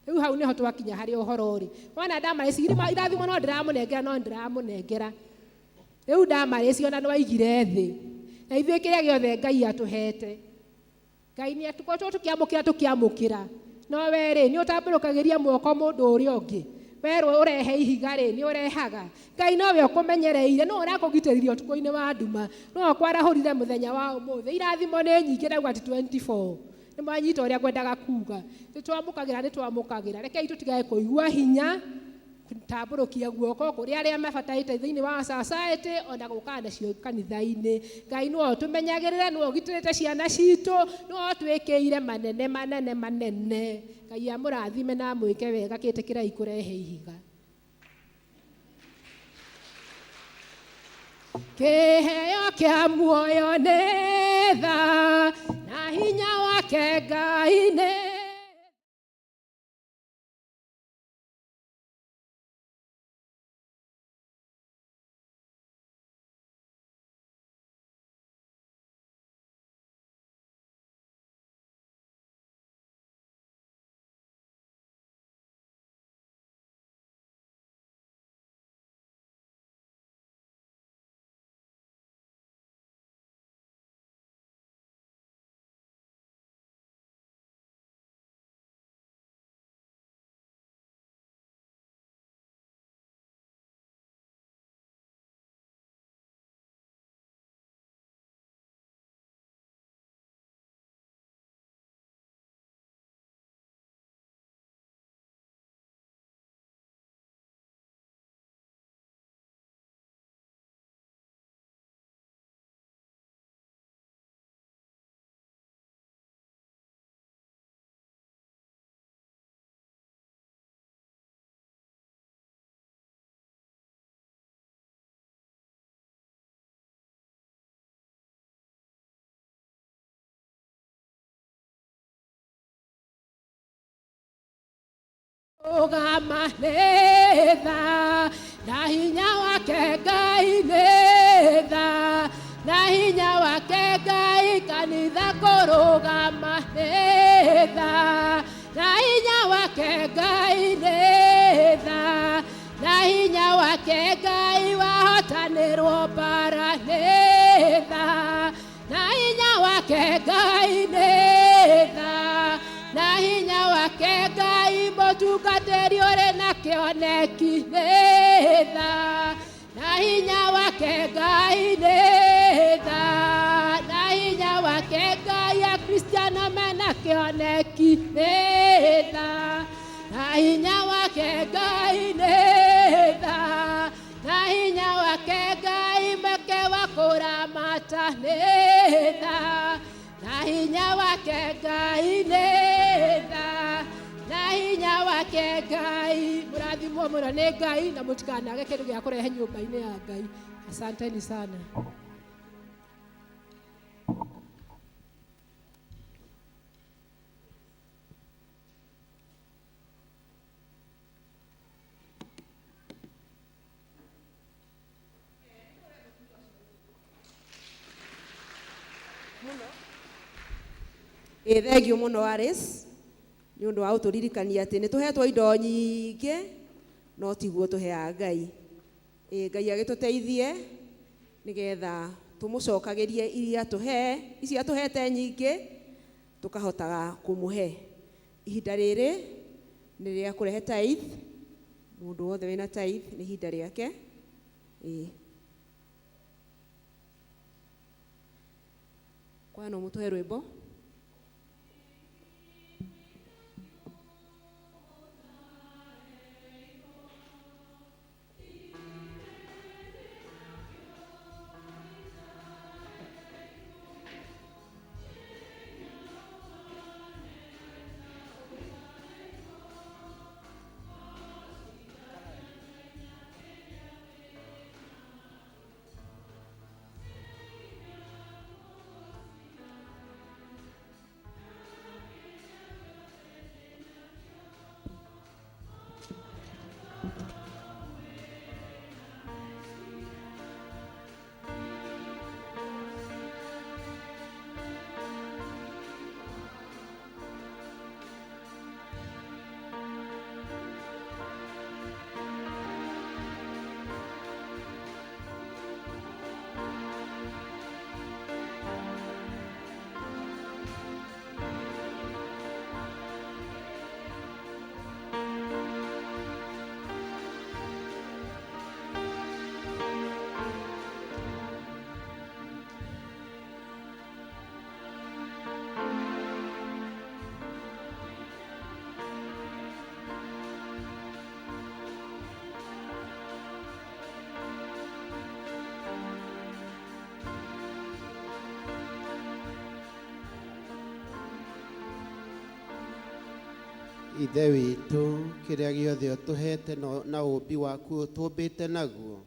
Rĩu hau nĩho twakinya harĩ ũhoro ũrĩ. Wana Damaris, irathimo no ndĩramũnengera, no ndĩramũnengera. Rĩu Damaris ona no aigire thĩ, na ithuĩ kĩrĩa gĩothe Ngai atũhete. Ngai nĩ atũkoretwo tũkĩamũkĩra, no we-rĩ nĩ ũtambũrũkagĩria moko mũndũ ũrĩa ũngĩ. Werwo ũrehe ihiga rĩ nĩ ũrehaga. Ngai nowe ũkũmenyereire, no ũrakũgitĩrire ũtukũ-inĩ wa nduma, no kwarahũrire mũthenya wa ũmũthĩ. Irathimo nĩ nyingĩ rauga ati 24. Nĩ mwanyita ũrĩa ngwendaga kuga. Nĩ twamũkagĩra, rekei tũtigae kũigua hinya, gũtambũrũkia guoko kũrĩ arĩa mabataĩte thĩinĩ wa society, ona gũka nacio kanitha-inĩ. Ngai no tũmenyagĩrĩre, no ũgitĩrĩte ciana citũ, no twĩkĩire manene manene manene. Ngai amũrathime na mwĩke wega, kĩtĩkĩrai kũrehe ihiga. Kĩheo kĩa muoyo nĩ tha, na hinya wake Ngai nĩ Rũgama nĩ tha, na hinya wake Ngai nĩ tha, na hinya wake Ngai kanitha kũrũgama nĩ tha, na hinya wake Ngai nĩ tha, na hinya wake Ngai wahotanĩrwo mbara nĩ tha, na hinya wake Ngai nĩ tha, na hinya wake Ngai mũtungatĩri ũrĩ na kĩoneki nĩ tha, na hinya wake Ngai nĩ tha, na hinya wake Ngai akristiano mena kĩoneki nĩ tha, na hinya wake Ngai nĩ tha, na hinya wake Ngai meke wa kũramata nĩ tha, na hinya wake Ngai nĩ tha, na hinya wake Ngai. Mũrathimwo mũno nĩ Ngai na mũtikanage kĩndũ gĩa kũrehe nyũmba-inĩ ya Ngai. Asanteni sana. Thengiũ mũno Alice nĩ ũndũ wa ũtũririkania atĩ nĩ tũhetwo indo nyingĩ no tiguo tũheaga Ngai. Ngai agĩtũteithie nĩgetha tũmũcokagĩrie ici atũhete nyingĩ tũkahotaga kũmũhe. Ihinda rĩrĩ nĩ rĩa kũrehe tithe, mũndũ wothe wĩna tithe nĩ ihinda rĩake. Kwa no mũtũhe rwĩmbo. Ithe witũ kĩrĩa gĩothe ũtũhete na ũmbi waku ũtũmbĩte naguo,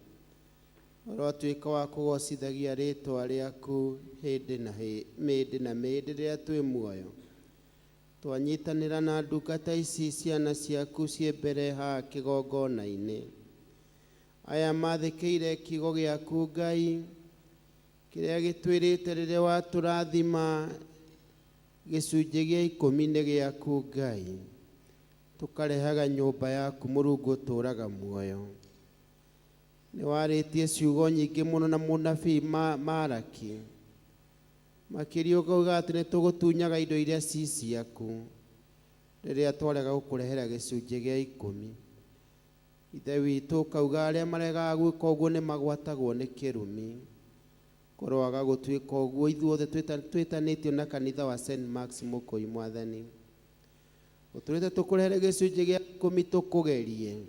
ũrotuĩka wa kũgocithagia rĩtwa rĩaku hĩndĩ na mĩndĩ rĩrĩa twĩ muoyo. Twanyitanĩra na ndungata ici ciana ciaku ciĩ mbere haha kĩgongona-inĩ. Aya mathĩkĩire kiugo gĩaku Ngai, kĩrĩa gĩtwĩrĩte rĩrĩa watũrathima gĩcunjĩ gĩa 10 nĩ gĩaku Ngai, tũkarehaga nyũmba yaku Mũrungu ũtũũraga muoyo. Nĩ warĩtie ciugo nyingĩ mũno na mũnabii Malaki, makĩria ũkauga atĩ nĩ tũgũtunyaga indo iria ci ciaku rĩrĩa twarega gũkũrehera gĩcunjĩ gĩa 10. Ithe witũ ũkauga arĩa maregaga gwĩka ũguo nĩ magwatagwo nĩ kĩrumi. Kũroaga gũtuĩka ũguo, ithuothe twĩtanĩtio na kanitha wa St. Max Mũkũi Mwathani, ũtũrĩte tũkũrehere gĩcunjĩ gĩa 10 tũkũgerie,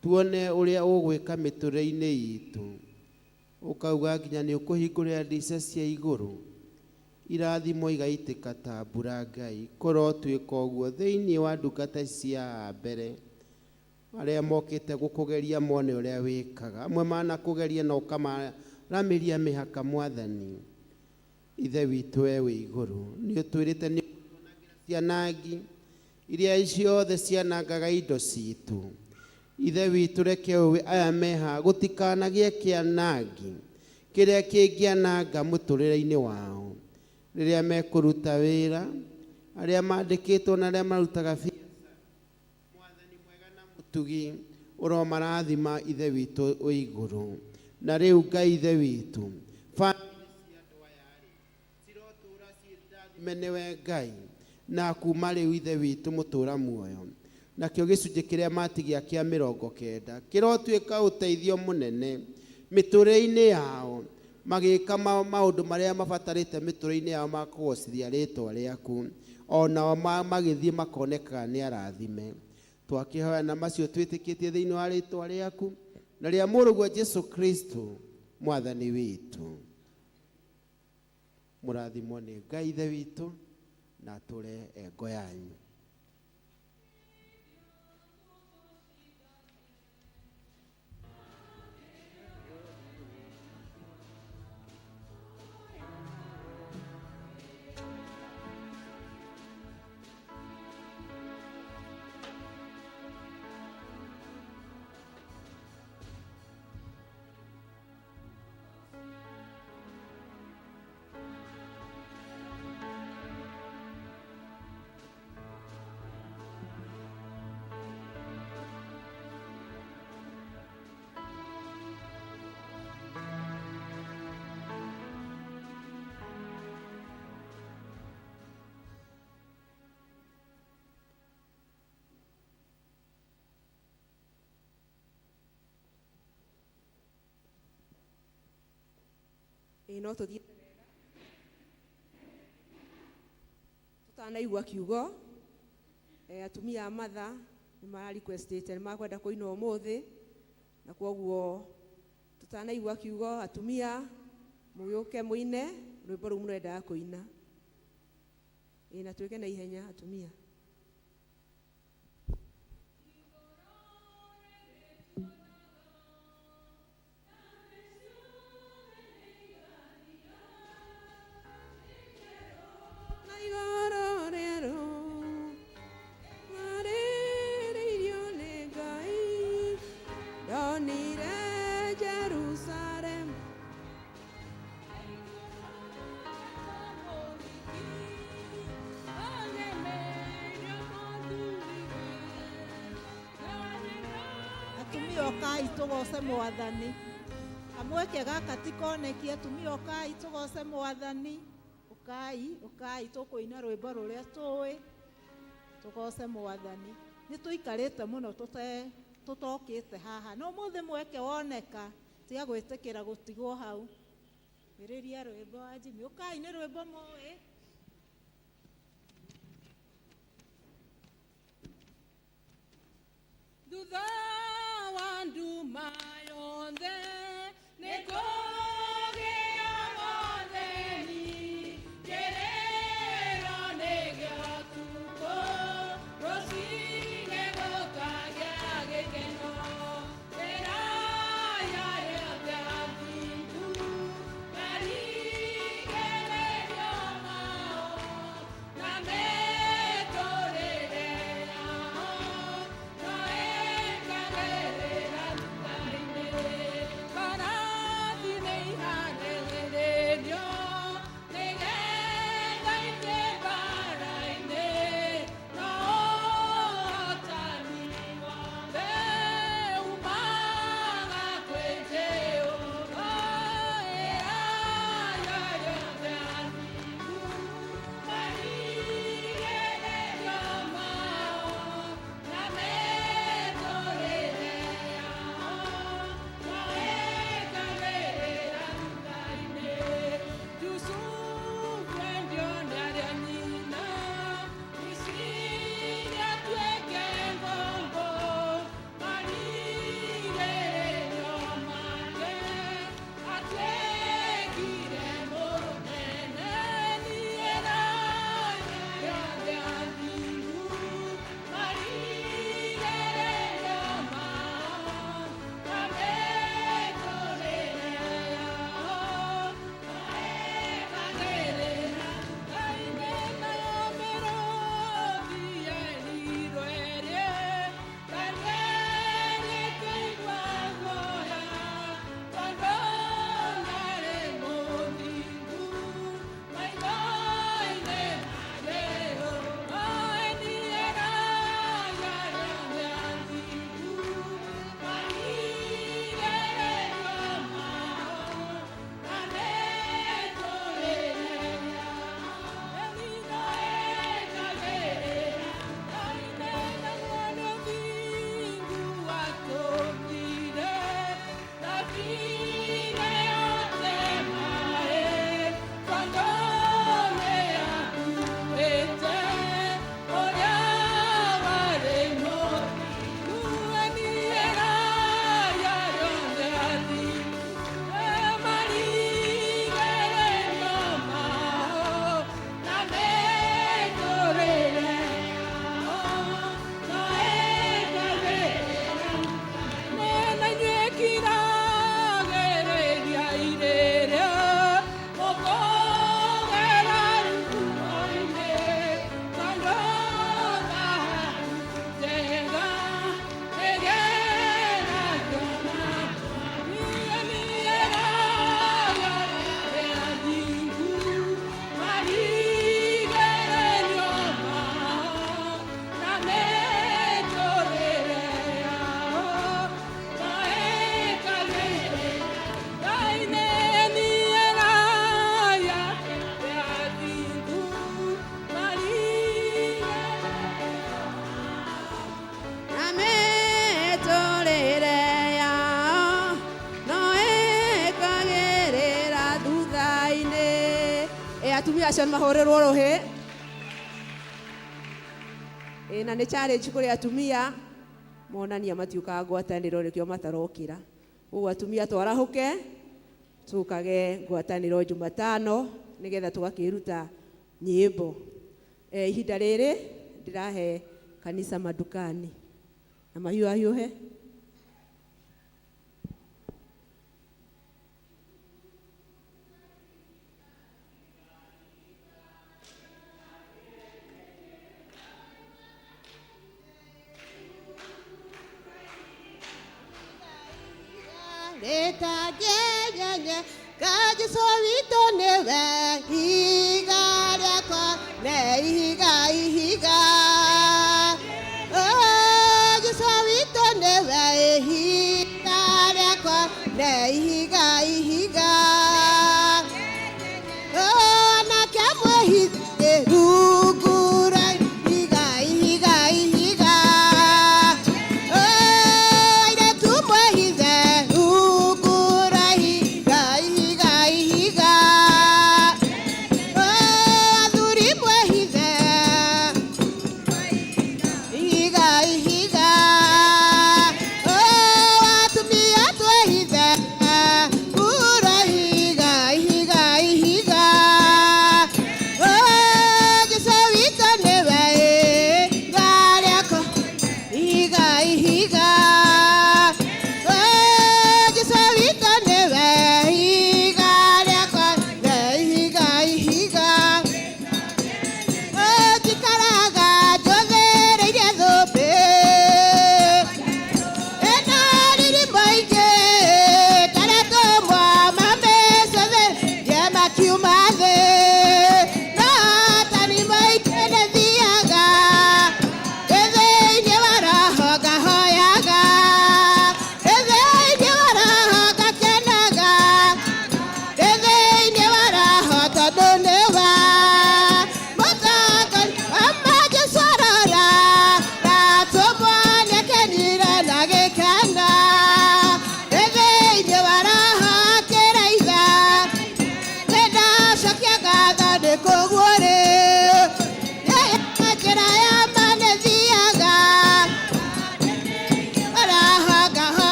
tuone ũrĩa ũgwĩka mĩtũrĩre-inĩ itũ. Ũkauga nginya nĩ ũkũhingũrĩra ndirica cia igũrũ, irathimo igaitĩka ta mbura Ngai. Korwo twĩka ũguo thĩinĩ wa ndungata cia mbere, arĩa mokĩte gũkũgeria mone ũrĩa wĩkaga, amwe manakũgeria na ũkamaramĩria mĩhaka Mwathani. Ithe witũ we wĩ igũrũ, nĩ ũtwĩrĩte nĩ cianangi iria ciothe cianangaga indo citũ. Ithe witũ reke ũĩ aya meha gũtikanagie kĩanangi kĩrĩa kĩngĩananga mũtũrĩre-inĩ wao rĩrĩa mekũruta wĩra, arĩa mandĩkĩtwo na arĩa marutaga biacara. Mwathani mwega na mũtugi ũromarathima ithe witũ wĩ igũrũ. Na rĩu Ngai ithe witũ, bamĩrĩ cia andũ aya-rĩ cirotũũra ciĩndathime nĩwe Ngai, na kuma rĩu ithe witũ mũtũũra muoyo. Nakĩo gĩcunjĩ kĩrĩa matigia kĩa 90 kĩrotuĩka ũteithio mũnene mĩtũrĩre-inĩ yao, magĩka maũndũ marĩa mabatarĩte mĩtũrĩre-inĩ yao ma kũgocithia rĩĩtwa rĩaku, onao magĩthiĩ makonekaga nĩ arathime. Twakĩhoya na macio twĩtĩkĩtie thĩinĩ wa rĩĩtwa rĩaku na rĩa mũrũguo Jesu Kristo mwathani witũ. Mũrathimwo nĩ Ngai ithe witũ na atũre engo yanyu. No tũthiĩ tutanaigua kiugo. Atumia a matha nĩ mara requestĩte nĩ makwenda kũina ũmũthĩ, na kwoguo tutanaigua kiugo atumia mũgĩũke mũine rwĩmbo rũu mũrendaga kũina. Na twĩke na ihenya atumia. Okai tũgoce Mwathani. Kamweke gaka tikonekie, atumia okai tũgoce Mwathani. Okai tũkũina rwĩmbo rũrĩa tũĩ, tũgoce Mwathani. Nĩ tũikarĩte mũno tũtokĩte haha, no mũthĩ mweke woneka tiga gwĩtĩkĩra gũtigwo hau. Mbĩrĩria rwĩmbo Wanjimi, okai nĩ rwĩmbo mũĩ. Thutha wa nduma yothe nĩkũgĩa mũtheri, kĩrĩro nĩ gĩatukũ, rũciinĩ gũkagĩa gĩkeno. Ĩraya rĩothe athingu marigĩrĩrio mao na mĩtũrĩre yao no ĩkagĩrĩra Ngai. atumia acio mahũrĩrwo rũhĩ. Na nĩ challenge kũrĩ atumia monania matiũkaga ngwatanĩro nĩkĩo matarokĩra. Ũguo atumia twarahũke tũkage ngwatanĩro Jumatano nĩgetha tũgakĩruta nyĩmbo. Ihinda rĩrĩ ndĩrahe kanisa madukani na mahiũhe. Leta genya kaji sovito neve higa yakwa ne higa oh sovito neve higa yakwa ne higa oh na kemo hite rugura higa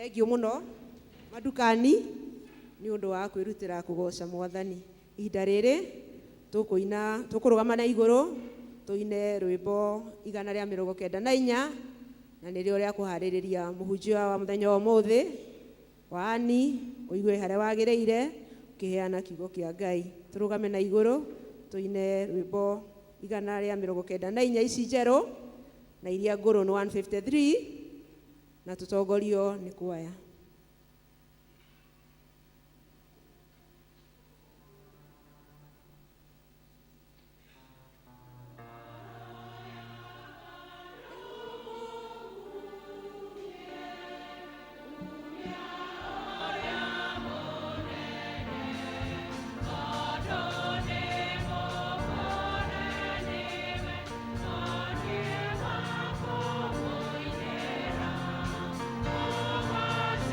Thengiũ mũno madukani nĩ ũndũ wa kwĩrutĩra kũgoca Mwathani. Ihinda rĩrĩ tũkũrũgama na igũrũ tũine rwĩmbo 194 na nĩrĩo rĩa kũharĩrĩria mũhunjia wa mũthenya wa ũmũthĩ wa Ani ũigue harĩa wagĩrĩire ũkĩheana kiugo kĩa Ngai. Tũrũgame na igũrũ tũine rwĩmbo 194 ici njerũ na iria ngũrũ nĩ 153 na tutongorio ni kwaya. Oh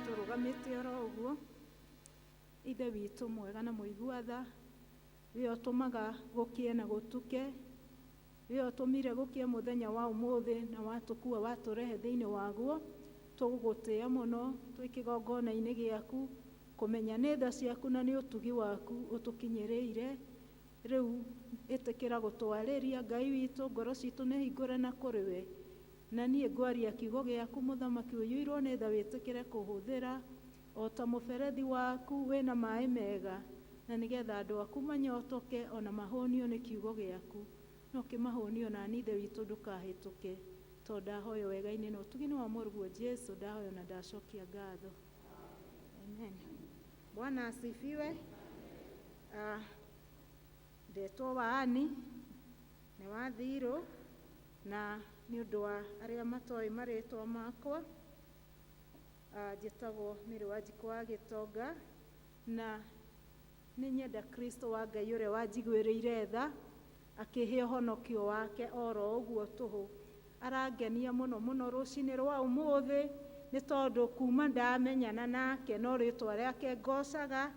tũrũgamĩte oro ũguo, ithe witũ mwega na mũigua tha, we ũtũmaga gũkĩe na gũtuke, we ũtũmire gũkĩe mũthenya wa ũmũthĩ na watũkua watũrehe thĩinĩ waguo, tũgũgũtĩĩa mũno twĩ kĩgongona-inĩ gĩaku, kũmenya nĩ tha ciaku na nĩ ũtugi waku ũtũkinyĩrĩire. Rĩu ĩtĩkĩra gũtwarĩria Ngai witũ, ngoro citũ nĩ hingũre na kũrĩ we, na niĩ ngwaria kiugo gĩaku mũthamaki ũiyũirwo nĩ tha, wĩtĩkĩre kũhũthĩra o ta mũberethi waku wĩna maĩ mega, na nĩgetha andũ aku manyotoke ona mahũnio nĩ kiugo gĩaku, no kĩmahũnio na nithe witũ ndũkahĩtũke, tondũ ndahoyo wega-inĩ na ũtugi-inĩ wa mũrũguo Jesu ndahoyo na ndacokia ngatho. Amen. Bwana asifiwe. Ndetwo Waani nĩ wa Thirũ, na nĩ ũndũ wa arĩa matoĩ marĩtwa makwa, njĩtagwo Mary Wanjikũ wa Gĩtonga, na nĩ nyenda Kristo wa Ngai ũrĩa wanjiguĩrĩire tha, akĩhe ũhonokio wake oro ũguo tũhũ. Arangenia mũno mũno rũcinĩ rwa ũmũthĩ, nĩ tondũ kuma ndamenyana nake no rĩtwa rĩake ngocaga,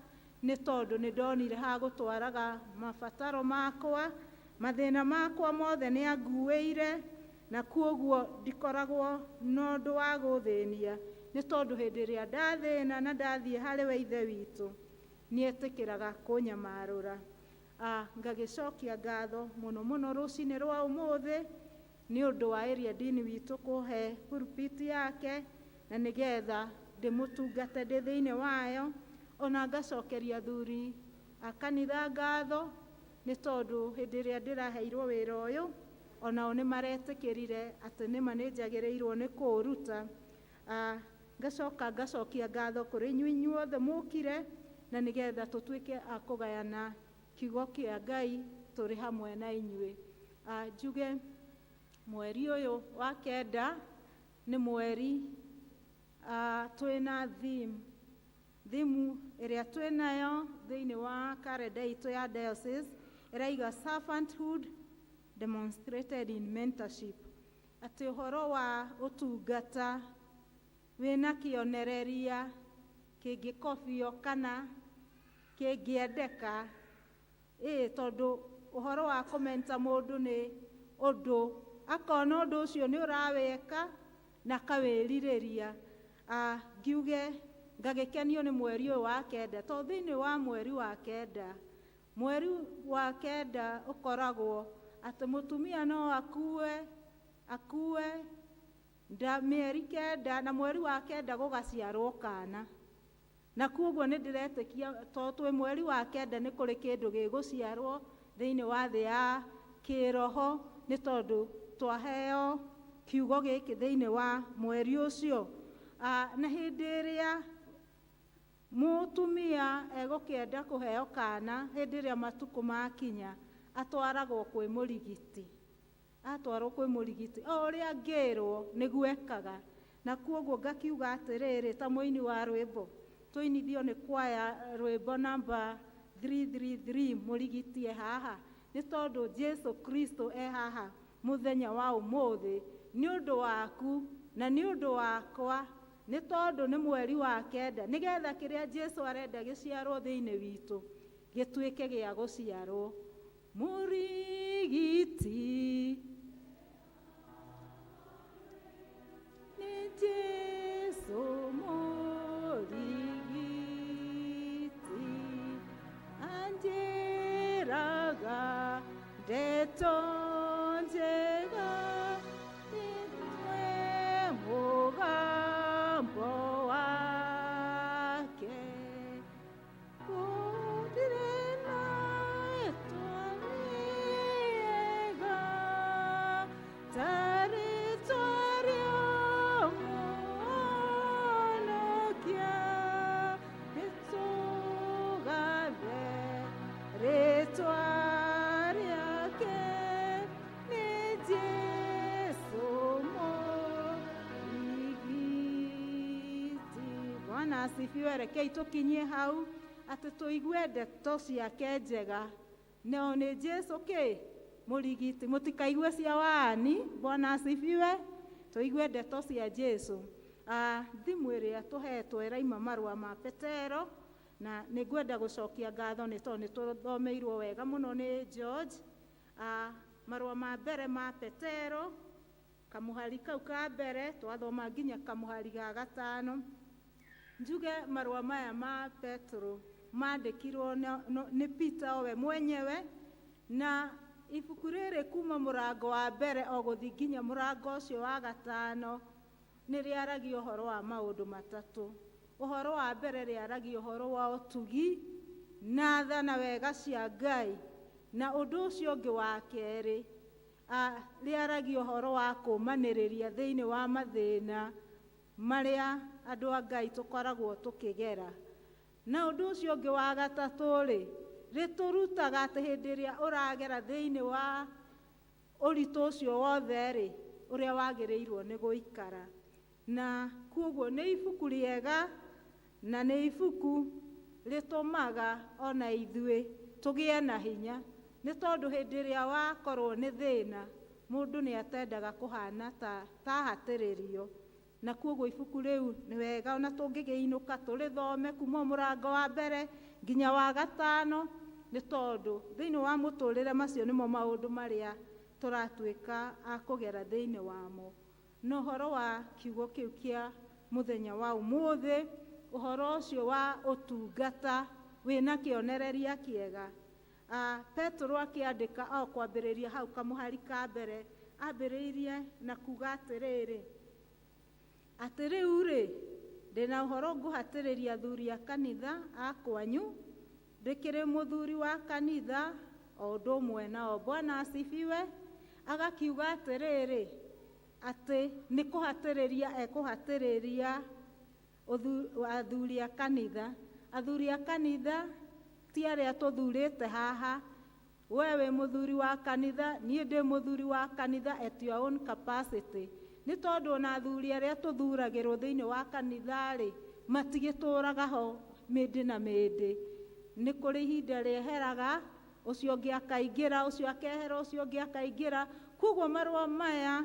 nĩ tondũ nĩ ndonire ha gũtwaraga mabataro makwa, mathĩna makwa mothe nĩ anguĩire, na kuoguo ndikoragwo na ũndũ wa gũthĩnia, nĩ tondũ hĩndĩ ĩrĩa ndathĩna na ndathiĩ harĩ we ithe witũ, nĩ etĩkĩraga kũnyamarũra. Ngagĩcokia ngatho mũno mũno rũcinĩ rwa ũmũthĩ nĩ ũndũ wa area dean witũ kũhe pulpit yake, na nĩgetha ndĩmũtungate ndĩ thĩinĩ wayo, ona ngacokeria athuri a kanitha ngatho, nĩ tondũ hĩndĩ ĩrĩa ndĩraheirwo wĩra ũyũ, onao nĩ maretĩkĩrire atĩ nĩma nĩ njagĩrĩirwo nĩ kũũruta. Ngacoka ngacokia ngatho kũrĩ inyuĩ inyuothe mũkire, na nĩgetha tũtuĩke a kũgayana kiugo kĩa Ngai tũrĩ hamwe na inyuĩ. Njuge mweri ũyũ wa kenda nĩ mweri twĩna theme ĩrĩa twĩnayo thĩinĩ wa kalenda itũ ya diocese, ĩraiga servanthood demonstrated in mentorship, atĩ ũhoro wa ũtungata wĩna kĩonereria kĩngĩkobio kana kĩngĩendeka. Tondũ ũhoro wa kũmenta mũndũ nĩ ũndũ, akona ũndũ ũcio nĩ ũrawĩka na kawĩrirĩria. Ngiuge ngagĩkenio nĩ mweri ũyũ wa kenda, tondũ thĩinĩ wa mweri wa kenda ũkoragwo atĩ mũtumia no akue mĩeri kenda, na mweri wa kenda gũgaciarwo kana. Na kuoguo nĩ ndĩretĩkia tondũ twĩ mweri wa kenda nĩ kũrĩ kĩndũ gĩgũciarwo thĩinĩ wa thĩ ya kĩroho, nĩ tondũ twaheo kiugo gĩkĩ thĩinĩ wa mweri ũcio. Na hĩndĩ ĩrĩa mũtumia egũkĩenda kũheo kana, hĩndĩ ĩrĩa matukũ makinya, atwaragwo kwĩ mũrigiti. Atwarwo kwĩ mũrigiti, o ũrĩa ngĩrwo nĩguo ekaga. Na kuoguo ngakiuga atĩrĩrĩ, ta mũini wa rwĩmbo, tũinithio nĩ kwaya rwĩmbo namba 333, mũrigiti e haha, nĩ tondũ Jesu Kristo e haha mũthenya wa ũmũthĩ, nĩ ũndũ waku na nĩ ũndũ wakwa, nĩ tondũ nĩ mweri wa kenda, nĩgetha kĩrĩa Jesu arenda gĩciarwo thĩinĩ witũ gĩtuĩke gĩa gũciarwo. Mũrigiti nĩ Jesu mũrigiti, anjĩraga ndeto njega, nĩtwe mũgambo wake, gũtirĩ na rĩtwa rĩega ta rĩtwa rĩa Mũhonokia, nĩtũgathe rĩtwa rĩake, nĩ Jesũ mũrigiti. Bwana asifiwe. Rekei tũkinyie hau atĩ tũigue ndeto ciake njega. No nĩ Jesũ mũrigiti, mũtikaigue cia Waani. Bwana asifiwe. Tũigue ndeto cia Jesũ. thimũ ĩrĩa tũhetwo ĩraima marũa ma Petero, na nĩ ngwenda gũcokia ngatho nĩ tondũ nĩ tũthomeirwo wega mũno nĩ George. Marũa ma mbere ma Petero, kamũhari kau ka mbere, twathoma nginya kamũhari ga gatano. Njuge marũa maya ma Petero mandĩkirwo nĩ Peter we mwenyewe, na ibuku rĩrĩ kuma mũrango wa mbere o gũthiĩ nginya mũrango ũcio wa gatano nĩ rĩaragia ũhoro wa maũndũ matatũ. Ũhoro wa mbere rĩaragia ũhoro wa ũtugi na tha na wega cia Ngai, na ũndũ ũcio ũngĩ wa kerĩ rĩaragia ũhoro wa kũũmanĩrĩria thĩinĩ wa mathĩna marĩa andũ a Ngai tũkoragwo tũkĩgera. Na ũndũ ũcio ũngĩ wa gatatũ-rĩ, rĩtũrutaga atĩ hĩndĩ ĩrĩa ũragera thĩinĩ wa ũritũ ũcio wothe-rĩ, ũrĩa wagĩrĩirwo nĩ gũikara. Na kuoguo nĩ ibuku rĩega na nĩ ibuku rĩtũmaga ona ithuĩ tũgĩe na hinya, nĩ tondũ hĩndĩ ĩrĩa wakorwo nĩ thĩna, mũndũ nĩ atendaga kũhana ta hatĩrĩrio. Na kuoguo ibuku rĩu nĩ wega ona tũngĩgĩinũka tũrĩthome kuma mũrango wa mbere nginya wa gatano, nĩ tondũ thĩinĩ wa mũtũrĩre macio nĩmo maũndũ marĩa tũratuĩka a kũgera thĩinĩ wamo. Na ũhoro wa kiugo kĩu kĩa mũthenya wa ũmũthĩ, ũhoro ũcio wa ũtungata wĩna kĩonereria kĩega. Petero akĩandĩka o kwambĩrĩria hau kamũhari ka mbere, ambĩrĩirie na kuga atĩrĩrĩ, atĩ rĩu-rĩ, ndĩna ũhoro ngũhatĩrĩria athuri a kanitha a kwanyu, ndĩkĩrĩ mũthuri wa kanitha o ũndũ ũmwe nao. Bwana asifiwe. Agakiuga atĩrĩrĩ, atĩ nĩ kũhatĩrĩria ekũhatĩrĩria athuri a kanitha. Athuri a kanitha ti arĩa tũthurĩte haha, we wĩ mũthuri wa kanitha, niĩ ndĩ mũthuri wa kanitha at your own capacity. Nĩ tondũ ona athuri arĩa tũthuragĩrwo thĩinĩ wa kanitha-rĩ, matigĩtũraga ho mĩndĩ na mĩndĩ. Nĩ kũrĩ ihinda rĩeheraga, ũcio ũngĩ akaingĩra, ũcio akehera, ũcio ũngĩ akaingĩra. Kuoguo marũa maya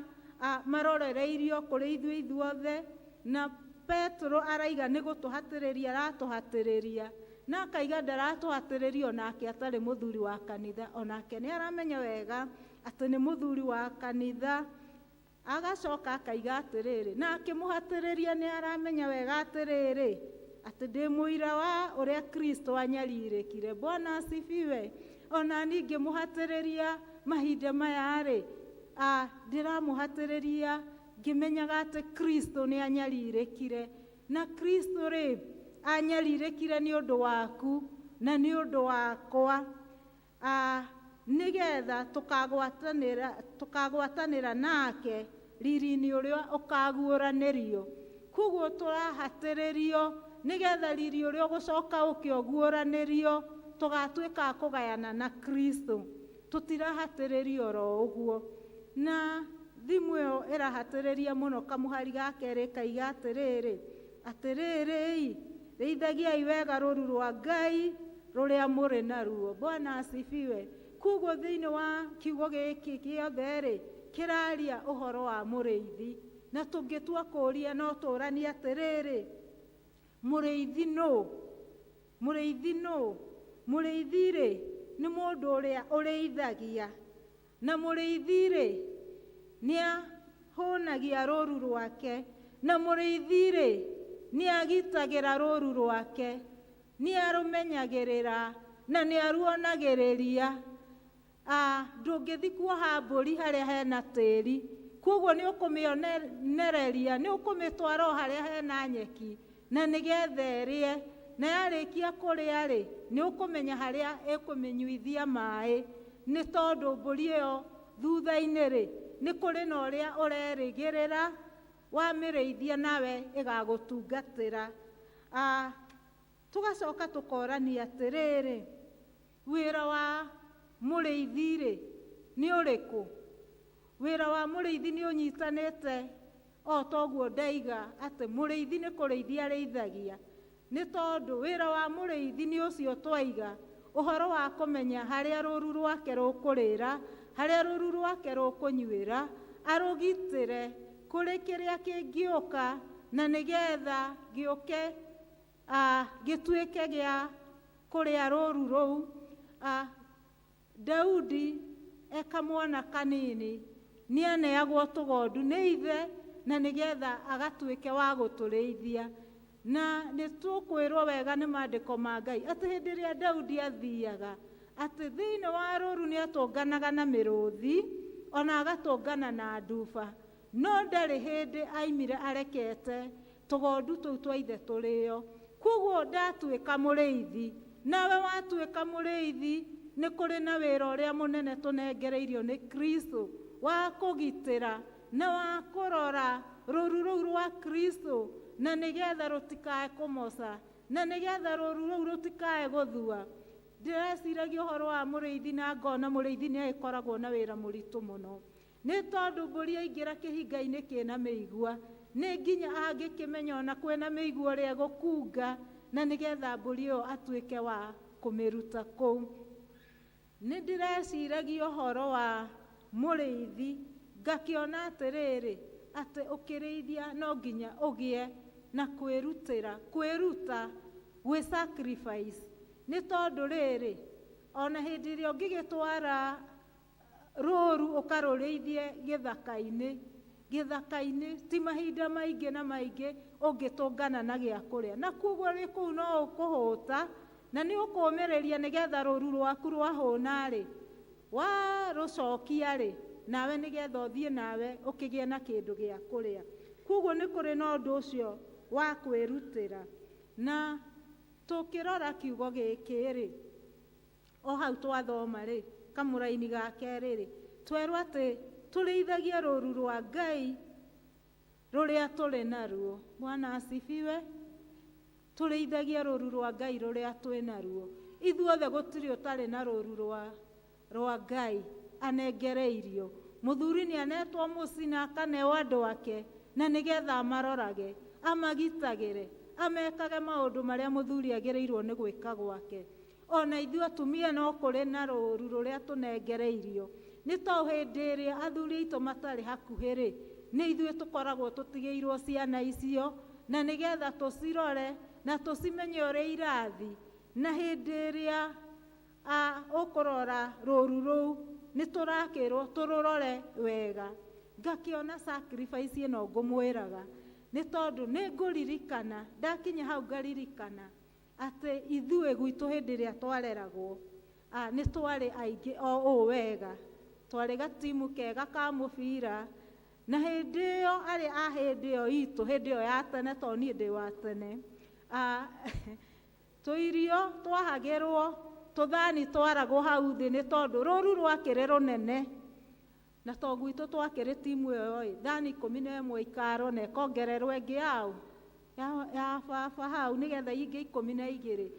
marorereirio kũrĩ ithuĩ ithuothe, na Petero araiga nĩ gũtũhatĩrĩria aratũhatĩrĩria, na akaiga ndaratũhatĩrĩria onake atarĩ mũthuri wa kanitha, onake nĩ aramenya wega atĩ nĩ mũthuri wa kanitha. Agacoka akaiga atĩrĩrĩ, na akĩmũhatĩrĩria nĩ aramenya wega atĩrĩrĩ, atĩ ndĩ mũira wa ũrĩa Kristo anyarirĩkire. Bwana asifiwe. Ona ningĩ mũhatĩrĩria mahinda maya-rĩ, ndĩramũhatĩrĩria ngĩmenyaga atĩ Kristo nĩ anyarirĩkire, na Kristo-rĩ anyarirĩkire nĩ ũndũ waku na nĩ ũndũ wakwa, nĩgetha tũkagwatanĩra nake riri-inĩ ũrĩa ũkaguũranĩrio. Kuoguo tũrahatĩrĩrio nĩgetha riri ũrĩa ũgũcoka ũkĩoguũranĩrio tũgatuĩka a kũgayana na Kristo. Tũtirahatĩrĩrio oro ũguo. Na thimũ ĩyo ĩrahatĩrĩria mũno kamũhari ga kerĩ kaiga atĩrĩrĩ, atĩrĩrĩ, rĩithagiai wega rũru rwa Ngai rũrĩa mũrĩ naruo. Bwana asifiwe. Kuoguo thĩinĩ wa kiugo gĩkĩ gĩothe-rĩ, kĩraria ũhoro wa mũrĩithi, na tũngĩtua kũũria no tũũranie atĩrĩrĩ, mũrĩithi nũ? Mũrĩithi nũ? Mũrĩithi-rĩ nĩ mũndũ ũrĩa ũrĩithagia, na mũrĩithi-rĩ nĩ ahũnagia rũru rwake, na mũrĩithi-rĩ nĩ agitagĩra rũru rwake, nĩ arũmenyagĩrĩra na nĩ aruonagĩrĩria. Ndũngĩthi kuoha mbũri harĩa hena tĩri, kuoguo nĩ ũkũmĩonereria, nĩ ũkũmĩtwara o harĩa hena nyeki na nĩgetha ĩrĩe, na yarĩkia kũrĩa-rĩ, nĩ ũkũmenya harĩa ĩkũmĩnyuithia maĩ, nĩ tondũ mbũri ĩyo thutha-inĩ-rĩ nĩ kũrĩ na ũrĩa ũrerĩgĩrĩra wamĩrĩithia nawe ĩgagũtungatĩra. Tũgacoka tũkorania atĩrĩrĩ, wĩra wa mũrĩithi-rĩ nĩ ũrĩkũ? Wĩra wa mũrĩithi nĩ ũnyitanĩte o toguo ndaiga atĩ mũrĩithi nĩ kũrĩithia arĩithagia, nĩ tondũ wĩra wa mũrĩithi nĩ ũcio twaiga, ũhoro wa kũmenya harĩa rũru rwake rũkũrĩra, harĩa rũru rwake rũkũnyuĩra, arũgitĩre kũrĩ kĩrĩa kĩngĩũka na nĩgetha gĩũke gĩtuĩke gĩa kũrĩa rũũru rũu. Daudi ekamwana kanini nĩaneagwo tũgondu nĩ ithe na nĩgetha agatuĩke wa gũtũrĩithia. Na nĩtũkwĩrwo wega nĩ maandĩko ma Ngai atĩ hĩndĩ ĩrĩa Daudi athiaga atĩ thĩinĩ wa rũũru nĩatũnganaga na mĩrũũthi ona agatũngana na nduba, no ndarĩ hĩndĩ aimire arekete tũgondu tũu twa ithe tũrĩo. Koguo ndatuĩka mũrĩithi, nawe watuĩka mũrĩithi, nĩ kũrĩ na wĩra ũrĩa mũnene tũnengereirio nĩ Kristo wa kũgitĩra na wa kũrora rũũru rũu rwa Kristo, na nĩgetha rũtikae kũmoca, na nĩgetha rũũru rũu rũtikae gũthua. Ndĩreciragia ũhoro wa mũrĩithi na ngona mũrĩithi nĩ agĩkoragwo na wĩra mũritũ mũno, nĩ tondũ mbũri yaingĩra kĩhinga-inĩ kĩna mĩigua nĩ nginya angĩkĩmenya ona kwĩna mĩigua ũrĩa gũkunga, na nĩgetha mbũri ĩyo atuĩke wa kũmĩruta kũu. Nĩ ndĩreciragia ũhoro wa mũrĩithi, ngakĩona atĩrĩrĩ atĩ ũkĩrĩithia no nginya ũgĩe na kwĩruta gwĩ sacrifice. Nĩ tondũ rĩrĩ, ona hĩndĩ ĩrĩa ũngĩgĩtwara rũũru ũkarũrĩithie gĩthaka-inĩ ti mahinda maingĩ na maingĩ ũngĩtũngana na gĩa kũrĩa, na koguo rĩ kũu no ũkũhũta na nĩ ũkũmĩrĩria nĩgetha rũũru rwaku rwahũna-rĩ, warũcokia-rĩ, nawe nĩgetha ũthiĩ nawe ũkĩgĩe na kĩndũ gĩa kũrĩa. Koguo nĩ kũrĩ na ũndũ ũcio wa kwĩrutĩra. Na tũkĩrora kiugo gĩkĩ-rĩ, o hau twathoma-rĩ, kamũraini ga kerĩ-rĩ, twerwo atĩ tũrĩithagie rũũru rwa Ngai rũrĩa tũrĩ naruo. Bwana asifiwe. Tũrĩithagie rũũru rwa Ngai rũrĩa twĩ naruo. Ithuothe gũtirĩ ũtarĩ na rũũru rwa Ngai anengereirio. Mũthuri nĩ anetwo mũciĩ na akaneo andũ ake, na nĩgetha amarorage, amagitagĩre, amekage maũndũ marĩa mũthuri agĩrĩirwo nĩ gwĩka gwake. Ona ithuĩ atumia no kũrĩ na rũũru rũrĩa tũnengereirio. Nĩ to hĩndĩ ĩrĩa athuri aitũ matarĩ hakuhĩ-rĩ, nĩ ithuĩ tũkoragwo tũtigĩirwo ciana icio, na nĩgetha tũcirore na tũcimenye ũrĩa irathi. Na hĩndĩ ĩrĩa ũkũrora rũũru rũu nĩ tũrakĩrwo tũrũrore wega. Ngakĩona sacrifice ĩno ngũmwĩraga, nĩ tondũ nĩ ngũririkana, ndakinya hau ngaririkana atĩ ithuĩ gwitũ hĩndĩ ĩrĩa twareragwo nĩ twarĩ aingĩ o ũũ wega, twarĩ gatimu kega ka mũbira, na hĩndĩ ĩyo arĩ hĩndĩ ĩyo itũ, hĩndĩ ĩyo ya tene, tondũ niĩ ndĩ wa tene, tũirio twahagĩrwo, tũthani twaragwo hau thĩ, nĩ tondũ rũũru rwakĩrĩ rũnene, na to gwitũ twakĩrĩ timu ĩyo, thani 11 ikaro na ĩkongererwo ĩngĩ ya baba hau nĩgetha ingĩ 12.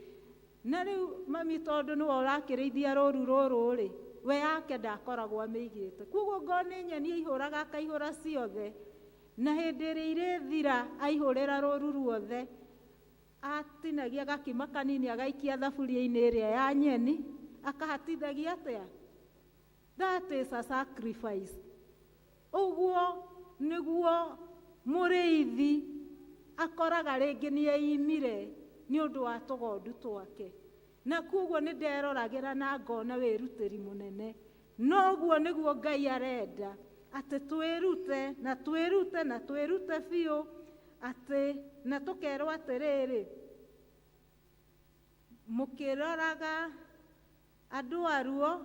Na rĩu mami tondũ nĩwe ũrakĩrĩithia rũũru rũrũ-rĩ, we yake ndakoragwo amĩigĩte. Koguo ngona nyeni aihũraga akaihũra ciothe, na hĩndĩ ĩrĩa irĩthira aihũrĩra rũũru ruothe, atinagia gakima kanini agaikia thaburia-inĩ ĩrĩa ya nyeni, akahatithagia atĩa? That is a sacrifice. Ũguo nĩguo mũrĩithi akoraga rĩngĩ nĩ eimire nĩ ũndũ wa tũgondu twake. Na koguo nĩ nderoragĩra na ngona wĩrutĩri mũnene. Noguo nĩguo Ngai arenda atĩ twĩrute na twĩrute na twĩrute biũ, atĩ na tũkerwo atĩrĩrĩ, mũkĩroraga andũ aruo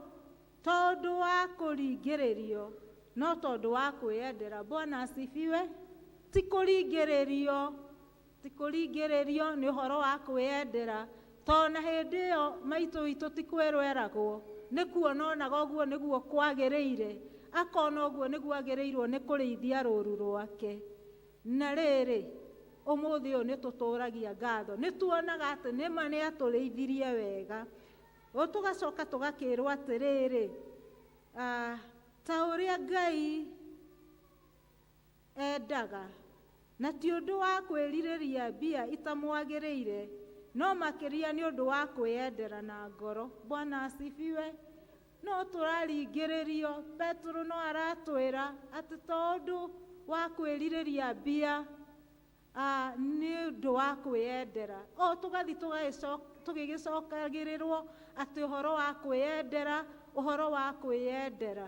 tondũ wa kũringĩrĩrio, no tondũ wa kwĩyendera. Bwana asifiwe. Ti kũringĩrĩrio nĩ ũhoro wa kwĩyendera, tondũ na hĩndĩ ĩyo maitũ witũ ti kwĩrwo eragwo, nĩ kuona onaga ũguo nĩguo kwagĩrĩire, akona ũguo nĩguo agĩrĩirwo nĩ kũrĩithia rũũru rwake. Na rĩrĩ, ũmũthĩ ũyũ nĩ tũtũragia ngatho, nĩ tuonaga atĩ nĩma nĩ atũrĩithirie wega. Tũgacoka tũgakĩrwo atĩrĩrĩ, ta ũrĩa Ngai endaga, na ti ũndũ wa kwĩrirĩria mbia itamwagĩrĩire, no makĩria nĩ ũndũ wa kwĩyendera na ngoro. Bwana asifiwe. No tũraringĩrĩrio. Petro no aratwĩra atĩ to ũndũ wa kwĩrirĩria mbia nĩ ũndũ wa kwĩyendera. O tũgathi tũgĩgĩcokagĩrĩrwo atĩ ũhoro wa kwĩyendera, ũhoro wa kwĩyendera.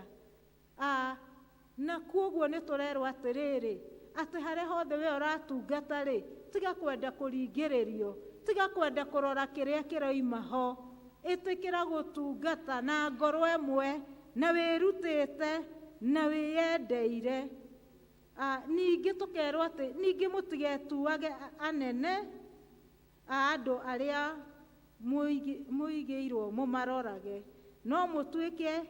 Na kuoguo nĩ tũrerwo atĩrĩrĩ, atĩ harĩa hothe we ũratungata-rĩ, tiga kwenda kũringĩrĩrio, tiga kwenda kũrora kĩrĩa kĩroima ho, ĩtĩkĩra gũtungata na ngoro ĩmwe, na wĩrutĩte na wĩyendeire. Ningĩ tũkerwo atĩ ningĩ mũtigetuage anene a andũ arĩa mũigĩirwo mũmarorage, no mũtuĩke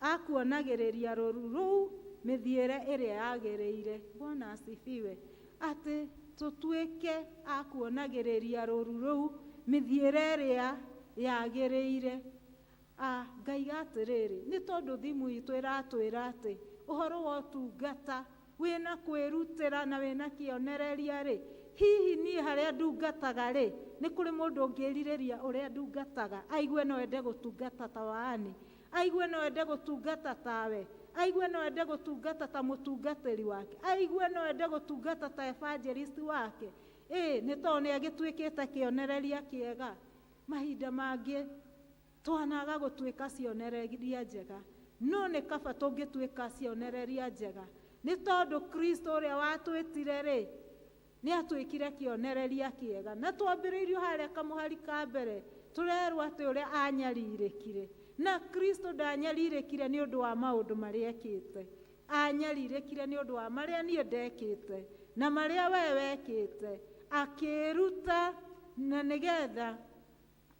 a kuonagĩrĩria rũru rũu mĩthiĩre ĩrĩa yagĩrĩire. Bwana asifiwe. Atĩ tũtuĩke a kuonagĩrĩria rũru rũu mĩthiĩre ĩrĩa yagĩrĩire. Ngaiga atĩrĩrĩ, nĩ tondũ thimũ itũ ĩratwĩra atĩ ũhoro wa ũtungata wĩna kwĩrutĩra na wĩna kĩonereria-rĩ, hihi niĩ harĩa ndungataga-rĩ, nĩ kũrĩ mũndũ ũngĩrirĩria ũrĩa ndungataga aigue no ende gũtungata ta wani, aigue no ende gũtungata tawe, aigue no ende gũtungata ta mũtungatĩri wake, aigue no ende gũtungata ta evangelist wake. Nĩ tondũ nĩ agĩtuĩkĩte kĩonereria kĩega. Mahinda mangĩ twanaga gũtuĩka cionereria njega, no nĩ kaba tũngĩtuĩka cionereria njega, nĩ tondũ Kristo ũrĩa watwĩtire-rĩ, nĩ atuĩkire kĩonereria kĩega. Na twambĩrĩirio harĩa kamũhari ka mbere, tũrerwo atĩ ũrĩa anyarirĩkire, na Kristo ndanyarirĩkire nĩ ũndũ wa maũndũ marĩa ekĩte, anyarirĩkire nĩ ũndũ wa marĩa niĩ ndekĩte na marĩa we wekĩte, akĩruta na nĩgetha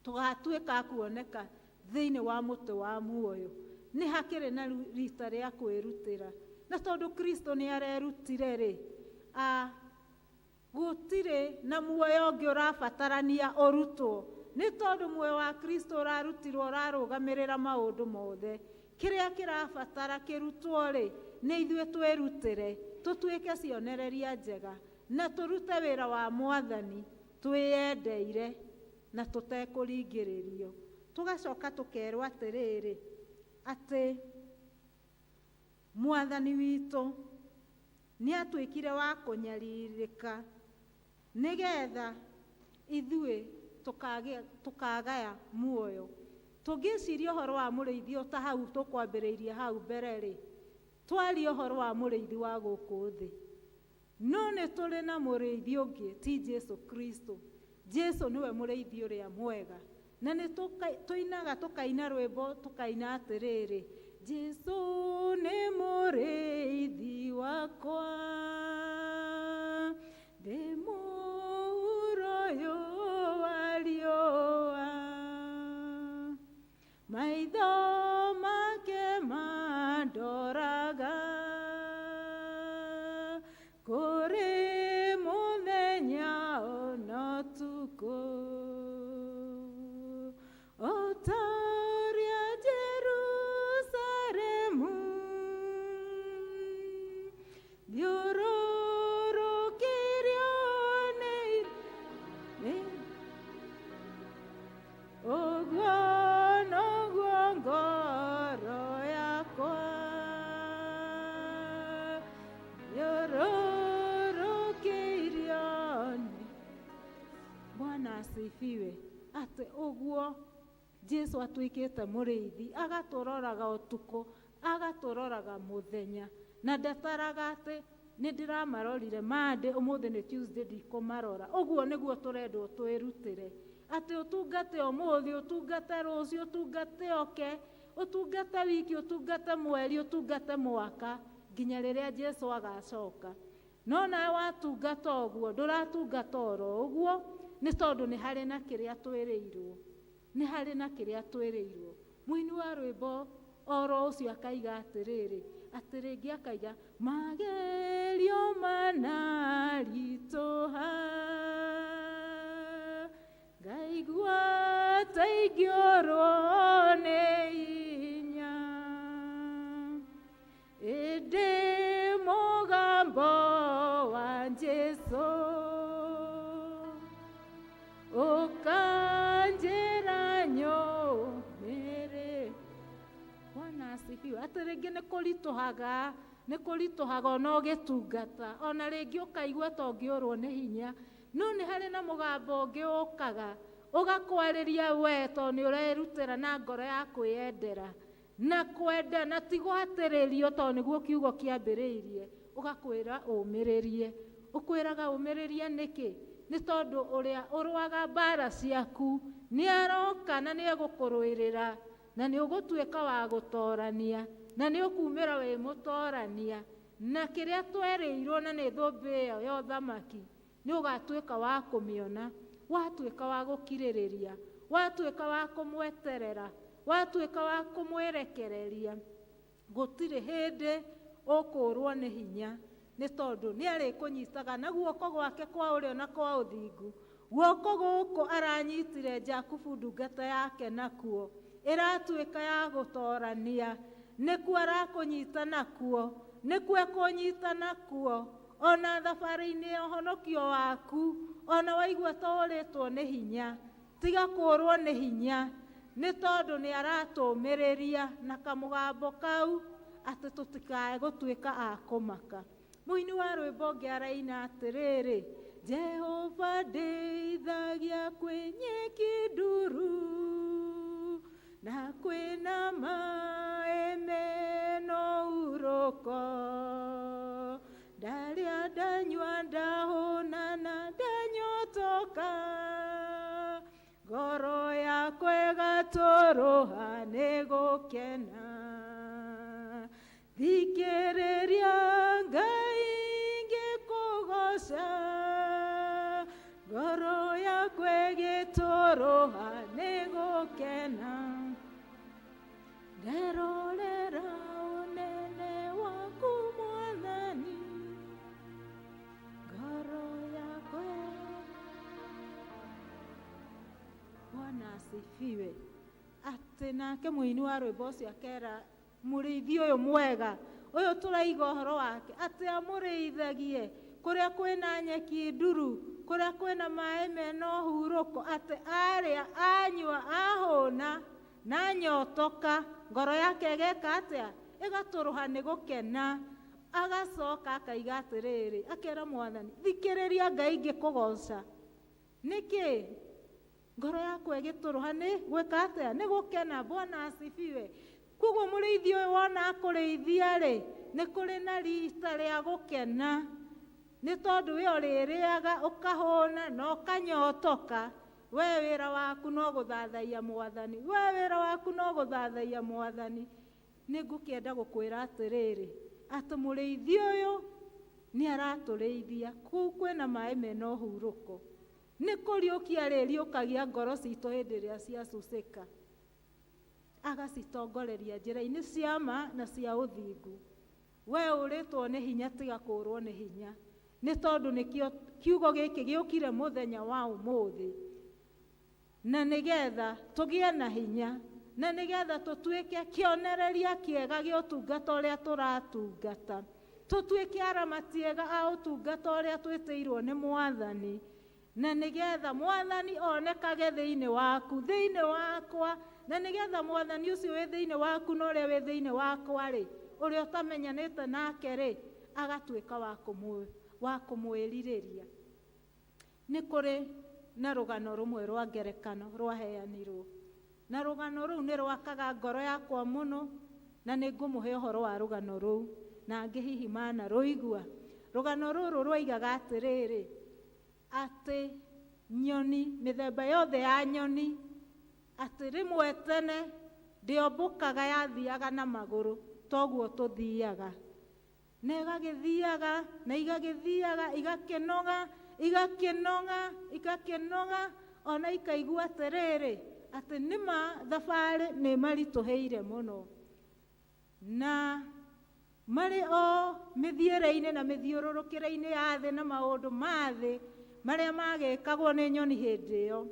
tũgatuĩka kuoneka thĩinĩ wa mũtĩ wa muoyo. Nĩ hakĩrĩ na rita rĩa kwĩrutĩra, na tondũ Kristo nĩ arerutire-rĩ, gũtirĩ na muoyo ũngĩ ũrabatarania ũrutwo, nĩ tondũ muoyo wa Kristo ũrarutirwo ũrarũgamĩrĩra maũndũ mothe. Kĩrĩa kĩrabatara kĩrutwo-rĩ, nĩ ithuĩ twĩrutĩre, tũtuĩke cionereria njega, na tũrute wĩra wa Mwathani twĩyendeire na tũtekũringĩrĩrio. Tũgacoka tũkerwo atĩrĩrĩ, atĩ Mwathani witũ nĩ atuĩkire wa kũnyarirĩka nĩgetha ithuĩ tũkagaya muoyo. Tũngĩciria ũhoro wa mũrĩithi ta hau tũkwambĩrĩirie hau mbere-rĩ, twaria ũhoro wa mũrĩithi wa gũkũ thĩ, no nĩ tũrĩ na mũrĩithi ũngĩ, ti Jesu Kristo. Jesu nĩwe mũrĩithi ũrĩa mwega, na nĩ tũinaga tũkaina rwĩmbo tũkaina atĩrĩrĩ, Jesu nĩ mũrĩithi wakwa, ndĩ mũhuro-yũ wa riũa, maitho make mandoraga kũrĩ mũthenya ona ũtukũ, o ta ũrĩa Jerusalemu thiũrũrũkĩirio nĩ ũguo noguo ngoro yakwa thiũrũrũkĩirio nĩ. Bwana asifiwe. Atĩ ũguo Jesu atuĩkĩte mũrĩithi, agatũroraga ũtukũ, agatũroraga mũthenya, na ndataraga atĩ nĩ ndĩramarorire Monday, ũmũthĩ nĩ Tuesday ndikũmarora. Ũguo nĩguo tũrendwo twĩrutĩre, atĩ ũtungate ũmũthĩ, ũtungate rũciũ, ũtungate oke, ũtungate wiki, ũtungate mweri, ũtungate mwaka, nginya rĩrĩa Jesu agacoka. No nawe watungata ũguo, ndũratungata oro ũguo, nĩ tondũ nĩ harĩ na kĩrĩa twĩrĩirwo, nĩ harĩ na kĩrĩa twĩrĩirwo. Mũini wa rwĩmbo oro ũcio akaiga atĩrĩrĩ, atĩ rĩngĩ akaiga, magerio manaritũha, ngaigua ta ingĩũrwo nĩ hinya, ĩndĩ mũgambo wa Jesu ũkanjĩra nyũmĩrĩ. Bwana asifiwe. Atĩ rĩngĩ nĩ kũritũhaga nĩ kũritũhaga ona ũgĩtungata, ona rĩngĩ ũkaigua ta ũngĩũrwo nĩ hinya, no nĩ harĩ na mũgambo ũngĩ ũkaga ũgakwarĩria we tondũ nĩ ũrerutĩra na ngoro ya kwĩyendera na kwenda na ti gwatĩrĩrio tondũ nĩguo kiugo kĩambĩrĩirie, ũgakwĩra ũmĩrĩrie. Ũkwĩraga ũmĩrĩrie nĩkĩ? Nĩ tondũ ũrĩa ũrũaga mbara ciaku nĩ aroka na nĩ egũkũrũĩrĩra na nĩ ũgũtuĩka wa gũtoorania na nĩ ũkumĩra wĩ mũtoorania, na kĩrĩa twerĩirwo na nĩ thũmbĩ ĩyo ya ũthamaki nĩ ũgatuĩka wa kũmĩona, watuĩka wa gũkirĩrĩria, watuĩka wa kũmweterera, watuĩka wa kũmwerekereria. Gũtirĩ hĩndĩ ũkũrwo nĩ hinya, nĩ tondũ nĩ arĩkũnyitaga na guoko gwake kwa ũrĩo na kwa ũthingu. Guoko gũkũ aranyitire Jakubu ndungata yake nakuo, ĩratuĩka ya gũtoorania, nĩkuo arakũnyita nakuo, nĩkuo ekũnyita nakuo. Ona thabarĩ-inĩ ya ũhonokio waku, ona waigua ta ũrĩtwo nĩ hinya, tiga kũrwo nĩ hinya, nĩ tondũ nĩ aratũmĩrĩria na kamũgambo kau atĩ tũtikae gũtuĩka a kũmaka. Mũini wa rwĩmbo ũngĩ araina atĩrĩrĩ, Jehova ndeithagia kwenye kiduru na kwĩna maĩ mena urũko, ndarĩa ndanyua ndahũna na ndanyotoka, ngoro yakwa ĩgatũrũha nĩ gũkena. Thikĩrĩria Ngai ngĩkũgoca, ngoro yakwa ĩgĩtũrũha nĩ gũkena. Nderorera ũnene waku Mwathani, ngoro yakwa. Bwana asifiwe. Atĩ nake mũini wa rwĩmbo ũcio akera mũrĩithi ũyũ mwega ũyũ tũraiga ũhoro wake atĩ amũrĩithagie kũrĩa kwĩna nyeki nduru, kũrĩa kwĩna maĩ mena ũhurũko, atĩ arĩa anyua ahũna na nyotoka, ngoro yake ĩgeka atĩa? Ĩgatũrũha nĩ gũkena. Agacoka akaiga atĩrĩrĩ, akera Mwathani, thikĩrĩria Ngai ngĩkũgoca. Nĩkĩ? Ngoro yakwa ĩgĩtũrũha nĩ gwĩka atĩa? Nĩ gũkena. Bwana asifiwe. Koguo mũrĩithi ũyũ wona akũrĩithia-rĩ, nĩ kũrĩ na rita rĩa gũkena, nĩ tondũ we ũrĩrĩaga ũkahũna na ũkanyotoka. We wĩra waku no gũthathaiya Mwathani, we wĩra waku no gũthathaiya Mwathani. Nĩ ngũkĩenda gũkwĩra atĩrĩrĩ, atĩ mũrĩithi ũyũ nĩ aratũrĩithia kũu kwĩna maĩ mena ũhurũko. Nĩ kũriũkia rĩriũkagia ngoro citũ hĩndĩ ĩrĩa ciacucĩka, agacitongoreria njĩra-inĩ cia ma na cia ũthingu. We ũrĩtwo nĩ hinya, tiga kũrwo nĩ hinya, nĩ tondũ nĩkĩo kiugo gĩkĩ gĩũkire mũthenya wa ũmũthĩ, na nĩgetha tũgĩe na hinya, na nĩgetha tũtuĩke kĩonereria kĩega gĩa ũtungata ũrĩa tũratungata, tũtuĩke aramati ega a ũtungata ũrĩa twĩtĩirwo nĩ Mwathani, na nĩgetha Mwathani onekage thĩinĩ waku, thĩinĩ wakwa, na nĩgetha Mwathani ũcio wĩ thĩinĩ waku na ũrĩa wĩ thĩinĩ wakwa-rĩ, ũrĩa ũtamenyanĩte nake-rĩ, agatuĩka wa kũmwĩrirĩria. Nĩ kũrĩ na rũgano rũmwe rwa ngerekano rwaheanirwo, na rũgano rũu nĩ rwakaga ngoro yakwa mũno, na nĩ ngũmũhe ũhoro wa rũgano rũu, na angĩ hihi manarũigua. Rũgano rũrũ rwaigaga atĩrĩrĩ, atĩ nyoni, mĩthemba yothe ya nyoni, atĩ rĩmwe tene ndĩombũkaga yathiaga na magũrũ toguo tũthiaga, na ĩgagĩthiaga na igagĩthiaga, igakĩnoga, igakĩnoga, igakĩnoga, ona ikaigua atĩrĩrĩ, atĩ nĩma thabarĩ nĩ maritũhĩire mũno, na marĩ o mĩthiĩre-inĩ na mĩthiũrũrũkĩre-inĩ ya thĩ na maũndũ ma thĩ marĩa magĩkagwo nĩ nyoni hĩndĩ ĩyo,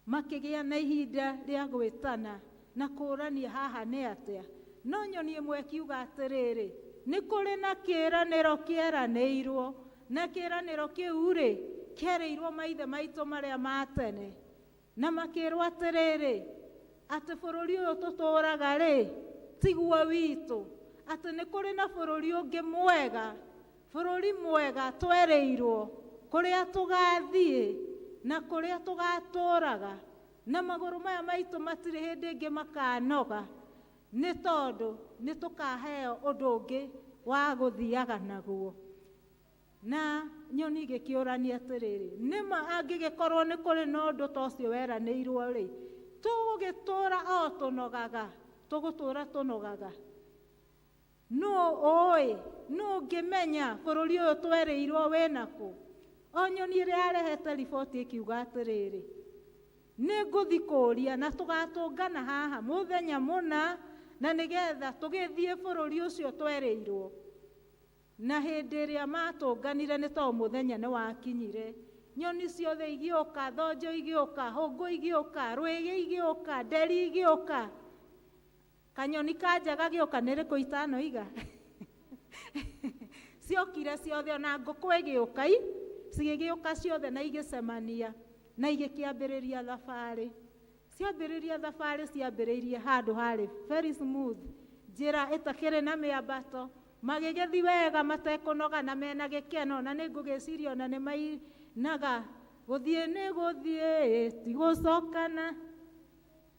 makĩgĩa na ihinda rĩa gwĩtana na kũũrania haha nĩ atĩa. No nyoni ĩmwe ĩkiuga atĩrĩrĩ, nĩ kũrĩ na kĩĩranĩro kĩeranĩirwo, na kĩĩranĩro kĩu-rĩ kĩerĩirwo maithe maitũ marĩa ma tene, na makĩrwo atĩrĩrĩ, atĩ bũrũri ũyũ tũtũũraga-rĩ tiguo witũ, atĩ nĩ kũrĩ na bũrũri ũngĩ mwega, bũrũri mwega twereirwo kũrĩa tũgathiĩ na kũrĩa tũgatũraga, na magũrũ maya maitũ matirĩ hĩndĩ ĩngĩ makanoga, nĩ tondũ nĩ tũkaheo ũndũ ũngĩ wa gũthiaga naguo. Na nyoni igĩkĩũrania atĩrĩrĩ, nĩma angĩgĩkorwo nĩ kũrĩ na ũndũ ta ũcio weranĩirwo rĩ, tũgũgĩtũra o tũnogaga, tũgũtũra tũnogaga. Nũ ũĩ, nũ ũngĩmenya bũrũri ũyũ twerĩirwo wĩnakũ? O nyoni ĩrĩa yarehete riboti ĩkiuga atĩrĩrĩ, nĩ ngũthi kũũria na tũgatũngana haha mũthenya mũna, na nĩgetha tũgĩthiĩ bũrũri ũcio twerĩirwo. Na hĩndĩ ĩrĩa matũnganire nĩ tondũ mũthenya nĩ wakinyire, nyoni ciothe igĩũka, thonjo igĩũka, hũngũ igĩũka, rwĩgĩ igĩũka, nderi igĩũka. Kanyoni kanja gagĩũka nĩrĩkũ itanoiga? Ciokire ciothe, ona ngũkũ igĩũka, cigĩgĩũka ciothe na igĩcemania na igĩkĩambĩrĩria thabarĩ. Ciambĩrĩria thabarĩ ciambĩrĩirie handũ harĩ very smooth, njĩra ĩtakĩrĩ na mĩambato, magĩgĩthi wega matekũnoga na mena gĩkeno, na nĩ ngũgĩciria ona nĩ mainaga gũthiĩ nĩ gũthiĩ ti gũcokana.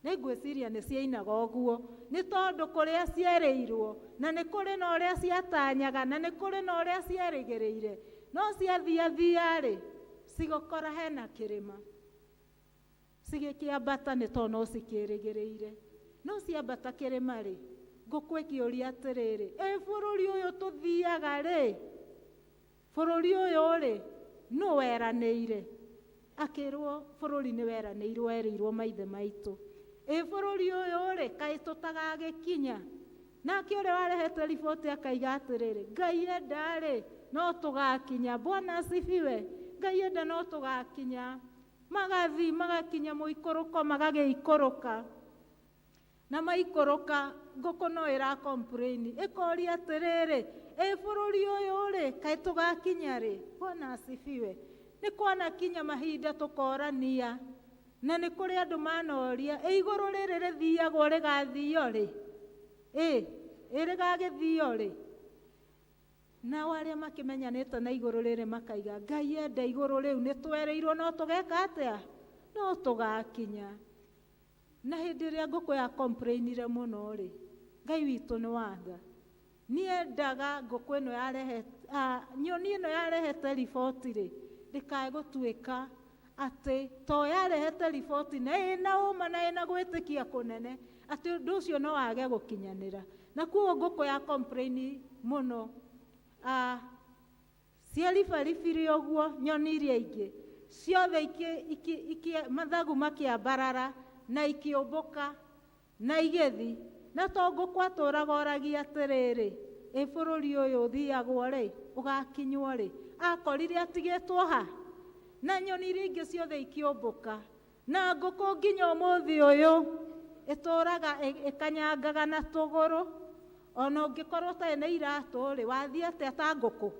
Nĩ ngwĩciria nĩ ciainaga ũguo, nĩ tondũ kũrĩa cierĩirwo, na nĩ kũrĩ na ũrĩa ciatanyaga, na nĩ kũrĩ na ũrĩa cierĩgĩrĩire, no ciathiathia-rĩ cigũkora hena kĩrĩma, cigĩkĩambata nĩ tondũ no cikĩrĩgĩrĩire. No ciambata kĩrĩma-rĩ, ngũkũ ĩkĩũria atĩrĩrĩ, bũrũri ũyũ tũthiaga-rĩ, bũrũri ũyũ-rĩ nũ weranĩire? Akĩrwo bũrũri nĩ weranĩirwo, werĩirwo maithe maitũ. Bũrũri ũyũ-rĩ kaĩ tũtagagĩkinya? Nake ũrĩa warehete riboti akaiga atĩrĩrĩ, Ngai enda-rĩ no tũgakinya. Bwana asifiwe. Ngai enda no tũgakinya. Magathi magakinya mũikũrũko, magagĩikũrũka. Na maikũrũka, ngũkũ no ĩra complain, ĩkoria atĩrĩrĩ, bũrũri ũyũ-rĩ kaĩ tũgakinya-rĩ? Bwana asifiwe. Nĩ kwanakinya mahinda tũkorania, na nĩ kũrĩ andũ manoria, igũrũ rĩrĩ rĩthiagwo rĩgathiio-rĩ, rĩgagĩthiio-rĩ. Nao arĩa makĩmenyanĩte na igũrũ rĩrĩ makaiga, Ngai enda igũrũ rĩu nĩ twerĩirwo no tũgeka atĩa? No tũgakinya. Na hĩndĩ ĩrĩa ngũkũ ya complainire mũno-rĩ, Ngai witũ nĩ wanga. Niendaga ngũkũ ĩno yarehete, nyoni ĩno yarehete riboti-rĩ, ndĩkae gũtuĩka atĩ to yarehete riboti na ĩna ũma na ĩna gwĩtĩkia kũnene, atĩ ũndũ ũcio no wage gũkinyanĩra. Na kuoguo ngũkũ ya complain mũno, ciaribaribire ũguo, nyoni iria ingĩ ciothe mathagu makĩambarara na ikĩũmbũka na igĩthi. Na to ngũkũ atũraga oragia atĩrĩrĩ, bũrũri ũyũ ũthiagwo-rĩ, ũgakinywo-rĩ, akorire atigĩtwo ha? Na nyoni iria ingĩ ciothe ikĩũmbũka. Na ngũkũ nginya ũmũthĩ ũyũ ĩtũraga ĩkanyangaga na tũgũrũ, ona ũngĩkorwo ũtarĩ na iratũ-rĩ, wathiĩ atĩa ta ngũkũ?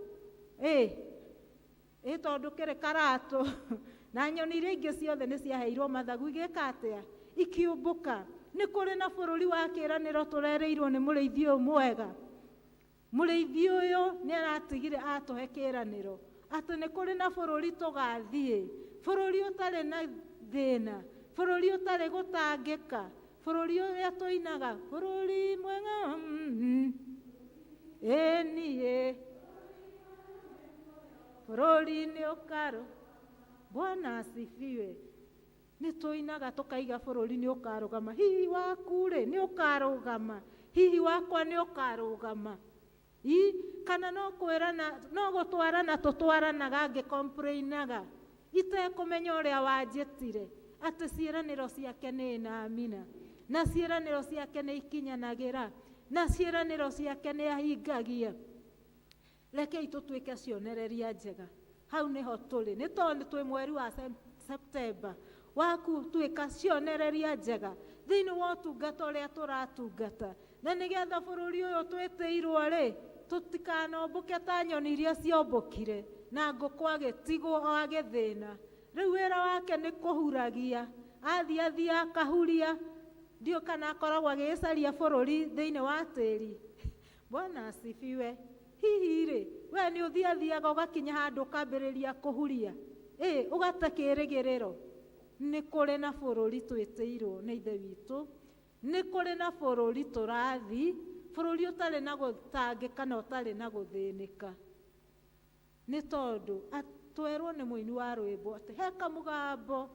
Tondũ kĩrĩ karatũ. Na nyoni iria ingĩ ciothe nĩ ciaheirwo mathagu, igĩka atĩa? Ikiũmbũka. Nĩ kũrĩ na bũrũri wa kĩĩranĩro tũrerĩirwo nĩ mũrĩithi ũyũ mwega. Mũrĩithi ũyũ nĩ aratigire atũhe kĩĩranĩro atĩ nĩ kũrĩ na bũrũri tũgathiĩ, bũrũri ũtarĩ na thĩna, bũrũri ũtarĩ gũtangĩka, bũrũri ũrĩa tũinaga, bũrũri mwega niĩ, bũrũri nĩ ũkarũ. Bwana asifiwe. Nĩ tũinaga tũkaiga bũrũri nĩ ũkarũgama. Hihi waku-rĩ nĩ ũkarũgama? Hihi wakwa nĩ ũkarũgama? Kana no kwĩrana, no gũtwarana tũtwaranaga ngĩcomplainaga itekũmenya ũrĩa wanjĩtire atĩ ciĩranĩro ciake nĩ na amina, na ciĩranĩro ciake nĩ ikinyanagĩra, na ciĩranĩro ciake nĩ ahingagia. Rekei tũtuĩke cionereria njega. Hau nĩho tũrĩ, nĩ tondũ twĩ mweri wa Septemba, waku tuĩka cionereria njega thĩinĩ wa ũtungata ũrĩa tũratungata, na nĩgetha bũrũri ũyũ twĩtĩirwo-rĩ, tũtikanombũke ta nyoni iria ciombũkire na ngũkũ agĩtigwo o agĩthĩna. Rĩu wĩra wake nĩ kũhuragia, athiathia akahuria, ndiũ kana akoragwo agĩgĩcaria bũrũri thĩinĩ wa tĩri. Bwana asifiwe. Hihi rĩ, we nĩ ũthiathiaga ũgakinya handũ ũkambĩrĩria kũhuria ũgate kĩĩrĩgĩrĩro. Nĩ kũrĩ na bũrũri twĩtĩirwo nĩ ithe witũ, nĩ kũrĩ na bũrũri tũrathi, bũrũri ũtarĩ na gũtangĩka na ũtarĩ na gũthĩnĩka. Nĩ tondũ twerwo nĩ mũini wa rwĩmbo atĩ he kamũgambo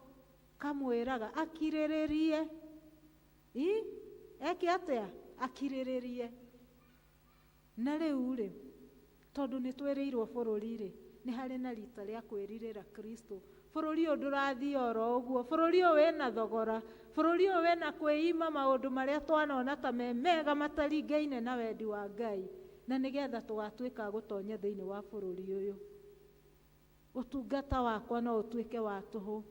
kamwĩraga akirĩrĩrie. Eke atĩa? Akirĩrĩrie. Na rĩu rĩ, tondũ nĩ twĩrĩirwo bũrũri rĩ, nĩ harĩ na rita rĩa kwĩrirĩra Kristo. Bũrũri ũyũ ndũrathiĩ oro ũguo, bũrũri ũyũ wĩna thogora, bũrũri ũyũ wĩna kwĩima maũndũ marĩa twanona ta me mega mataringaine na wendi wa Ngai, na nĩgetha tũgatuĩka gũtonya thĩinĩ wa bũrũri ũyũ. Ũtungata wakwa no ũtuĩke wa tũhũ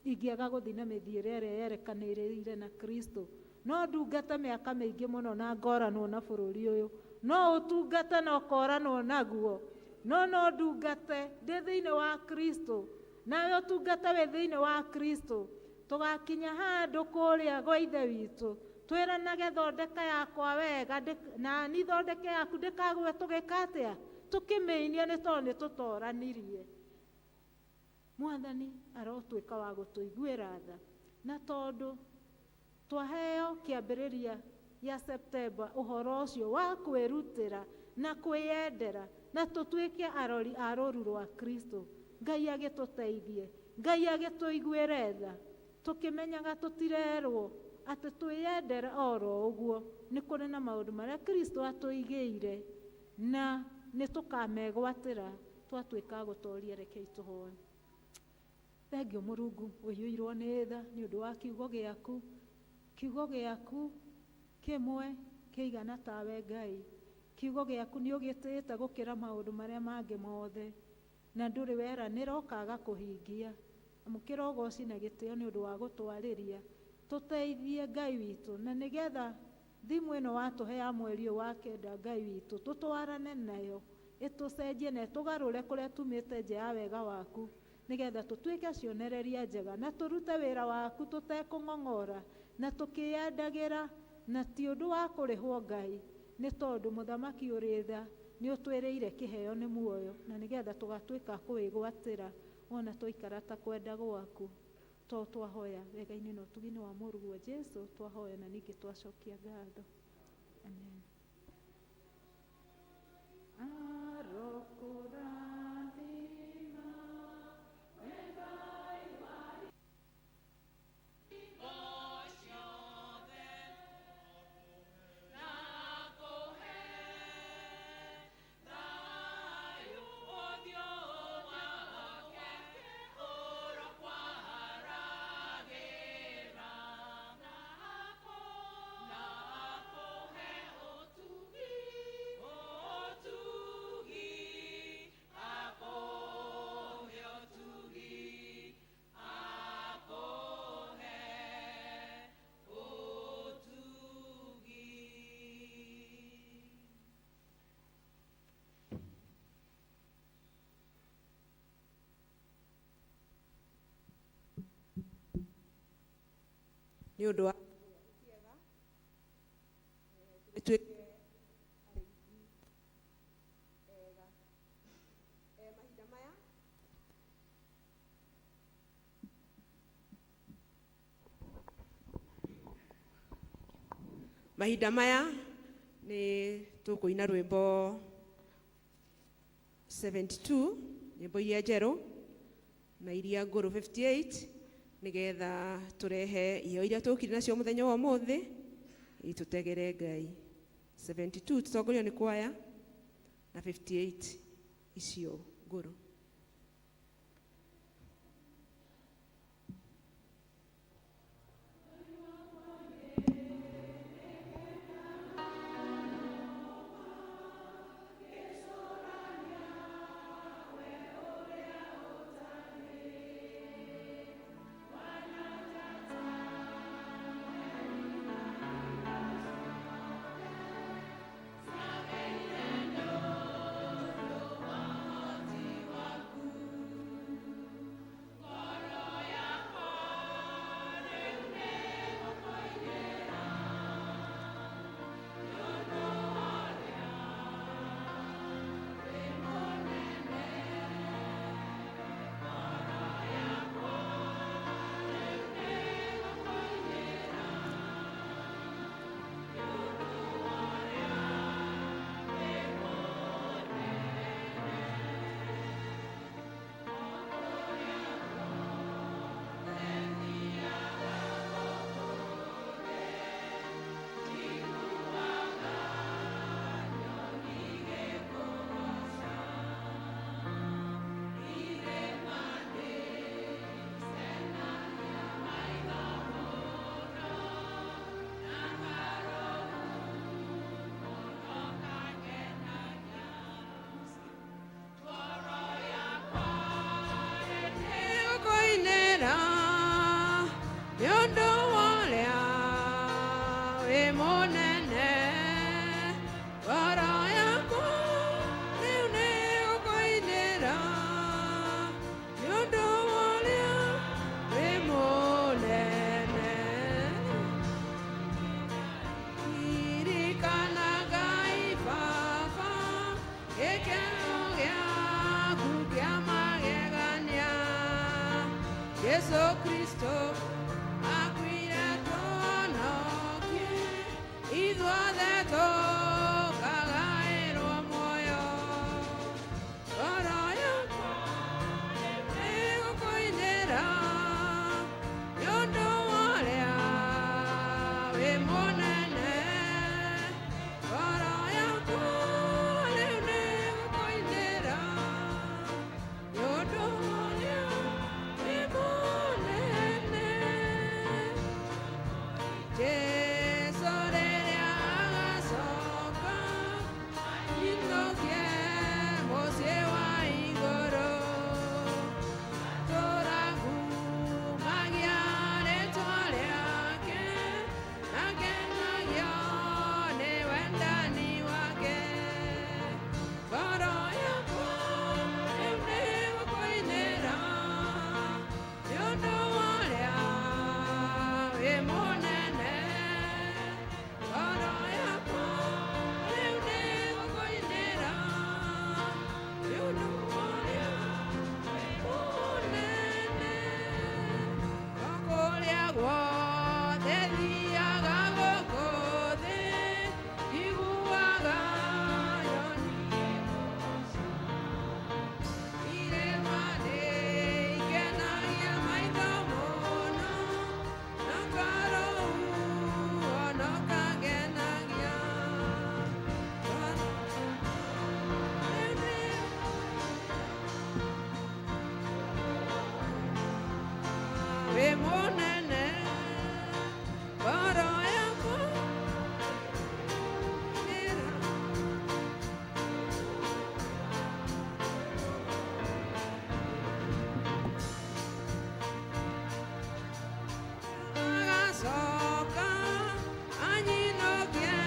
ingĩaga gũthiĩ na mĩthiĩre ĩrĩa yerekanĩrĩire na Kristo. No ndungate mĩaka mĩingĩ mũno na ngoranwo na bũrũri ũyũ, no ũtungate na ũkoranwo naguo, no ndungate ndĩ thĩinĩ wa Kristo, nawe ũtungate wĩ thĩinĩ wa Kristo. Tũgakinya handũ kũrĩa gwa ithe witũ twĩranage thondeka yakwa wega na ni thondeke yaku ndĩkagwe tũgĩka atĩa? Tũkĩmĩinia nĩ tondũ nĩ tũtoranirie. Mwathani arotuĩka wa gũtũiguĩra tha, na tondũ twaheo kĩambĩrĩria ya Septemba ũhoro ũcio wa kwĩrutĩra na kwĩyendera na tũtuĩke arori a rũũru rwa Kristo. Ngai agĩtũteithie, Ngai agĩtũiguĩre tha, tũkĩmenyaga tũtirerwo atĩ twĩyendere oro ũguo. Nĩ kũrĩ na maũndũ marĩa Kristo atũigĩire na nĩ tũkamegwatĩra twatuĩka gũtoria. Rekei tũhoe. Thengio Mũrungu ũiyũirwo nĩ tha nĩ ũndũ wa kiugo gĩaku. Kiugo gĩaku kĩmwe kĩigana tawe Ngai. Kiugo gĩaku nĩ ũgĩtĩĩte gũkĩra maũndũ marĩa mangĩ mothe, na ndũrĩ weranĩra ũkaga kũhingia. Amũkĩra ũgooci na gĩtĩo nĩ ũndũ wa gũtwarĩria. Tũteithie Ngai witũ, na nĩgetha thimũ ĩno watũhe ya mweri ũyũ wa kenda Ngai witũ tũtwarane nayo, ĩtũcenjie na ĩtũgarũre kũrĩa tumĩte nja ya wega waku, nĩgetha tũtuĩke cionereria njega na tũrute wĩra waku tũtekũng'ong'ora na tũkĩyendagĩra, na ti ũndũ wa kũrĩhwo Ngai, nĩ tondũ mũthamaki ũrĩ tha nĩ ũtwĩrĩire kĩheo nĩ muoyo, na nĩgetha tũgatuĩka kwĩgwatĩra wona twaikara ta kwenda gwaku. To twahoya wega-inĩ na ũtugi-inĩ wa mũrũguo Jesũ, twahoya na ningĩ twacokia ngatho. Amen. Nĩ ũndũ wa mahinda maya nĩ tũkũina rwĩmbo 72, nyĩmbo iria njerũ na iria ngũrũ 58, nĩgetha tũrehe iheo iria tũkire nacio mũthenya wa ũmũthĩ itũtegere Ngai. 72 tũtongorio nĩ kwaya na 58 icio ngũrũ. Wa Yesu Kristo akwire tũhonokie ithuothe tũkagaĩrwo muoyo. Ngoro yakwa nĩgũkũinĩra nĩ ũndũ wa ũrĩa wĩ mũnene. Ngoro yakwa rĩu nĩgũkũinĩra nĩ ũndũ wa ũrĩa wĩ mũnene. Jesũ rĩrĩa agacoka ainũkie mũciĩ wa igũrũ, tũragumagia rĩĩtwa rĩake na ngenagio nĩ wendani wake. Ngoro yakwa rĩu nĩgũkũinĩra nĩ ũndũ wa ũrĩa wĩ mũnene. Ngoro yakwa rĩu nĩgũkũinĩra nĩ ũndũ wa ũrĩa wĩ mũnene. O kũrĩa guothe thiaga gũkũ thĩ, njiguaga nyoni igĩgooca. Irĩma nĩikenagia maitho mũno, na karũhuho no kangenagia. Wĩ mũnene, ngoro yakwa nĩra agacoka anyinũkie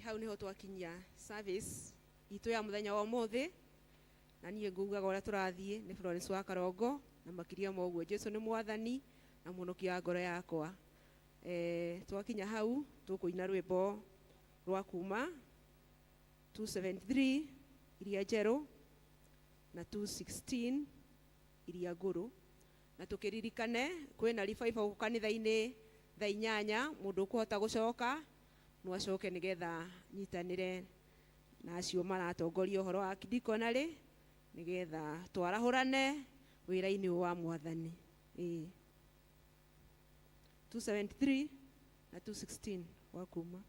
hau niho twakinyia service itu ya muthenya wa umuthi na niĩ ngugaga ũrĩa tũrathiĩ nĩ Florence wa Karongo na makĩria ma ũguo Jesu nĩ mwathani na mũhonokia wa ngoro yakwa. Twakinya hau tũkũina rwĩmbo rwa kuma 273 iria njerũ na 216 iria ngũrũ, na tũkĩririkane kwĩna revival gũkũ kanitha-inĩ thaa 8. Mũndũ ũkũhota gũcoka no acoke nĩgetha nyitanĩre na acio maratongoria ũhoro wa dikonarĩ nĩgetha twarahũrane wĩra-inĩ wa mwathani. 273 na 216 wa kuma.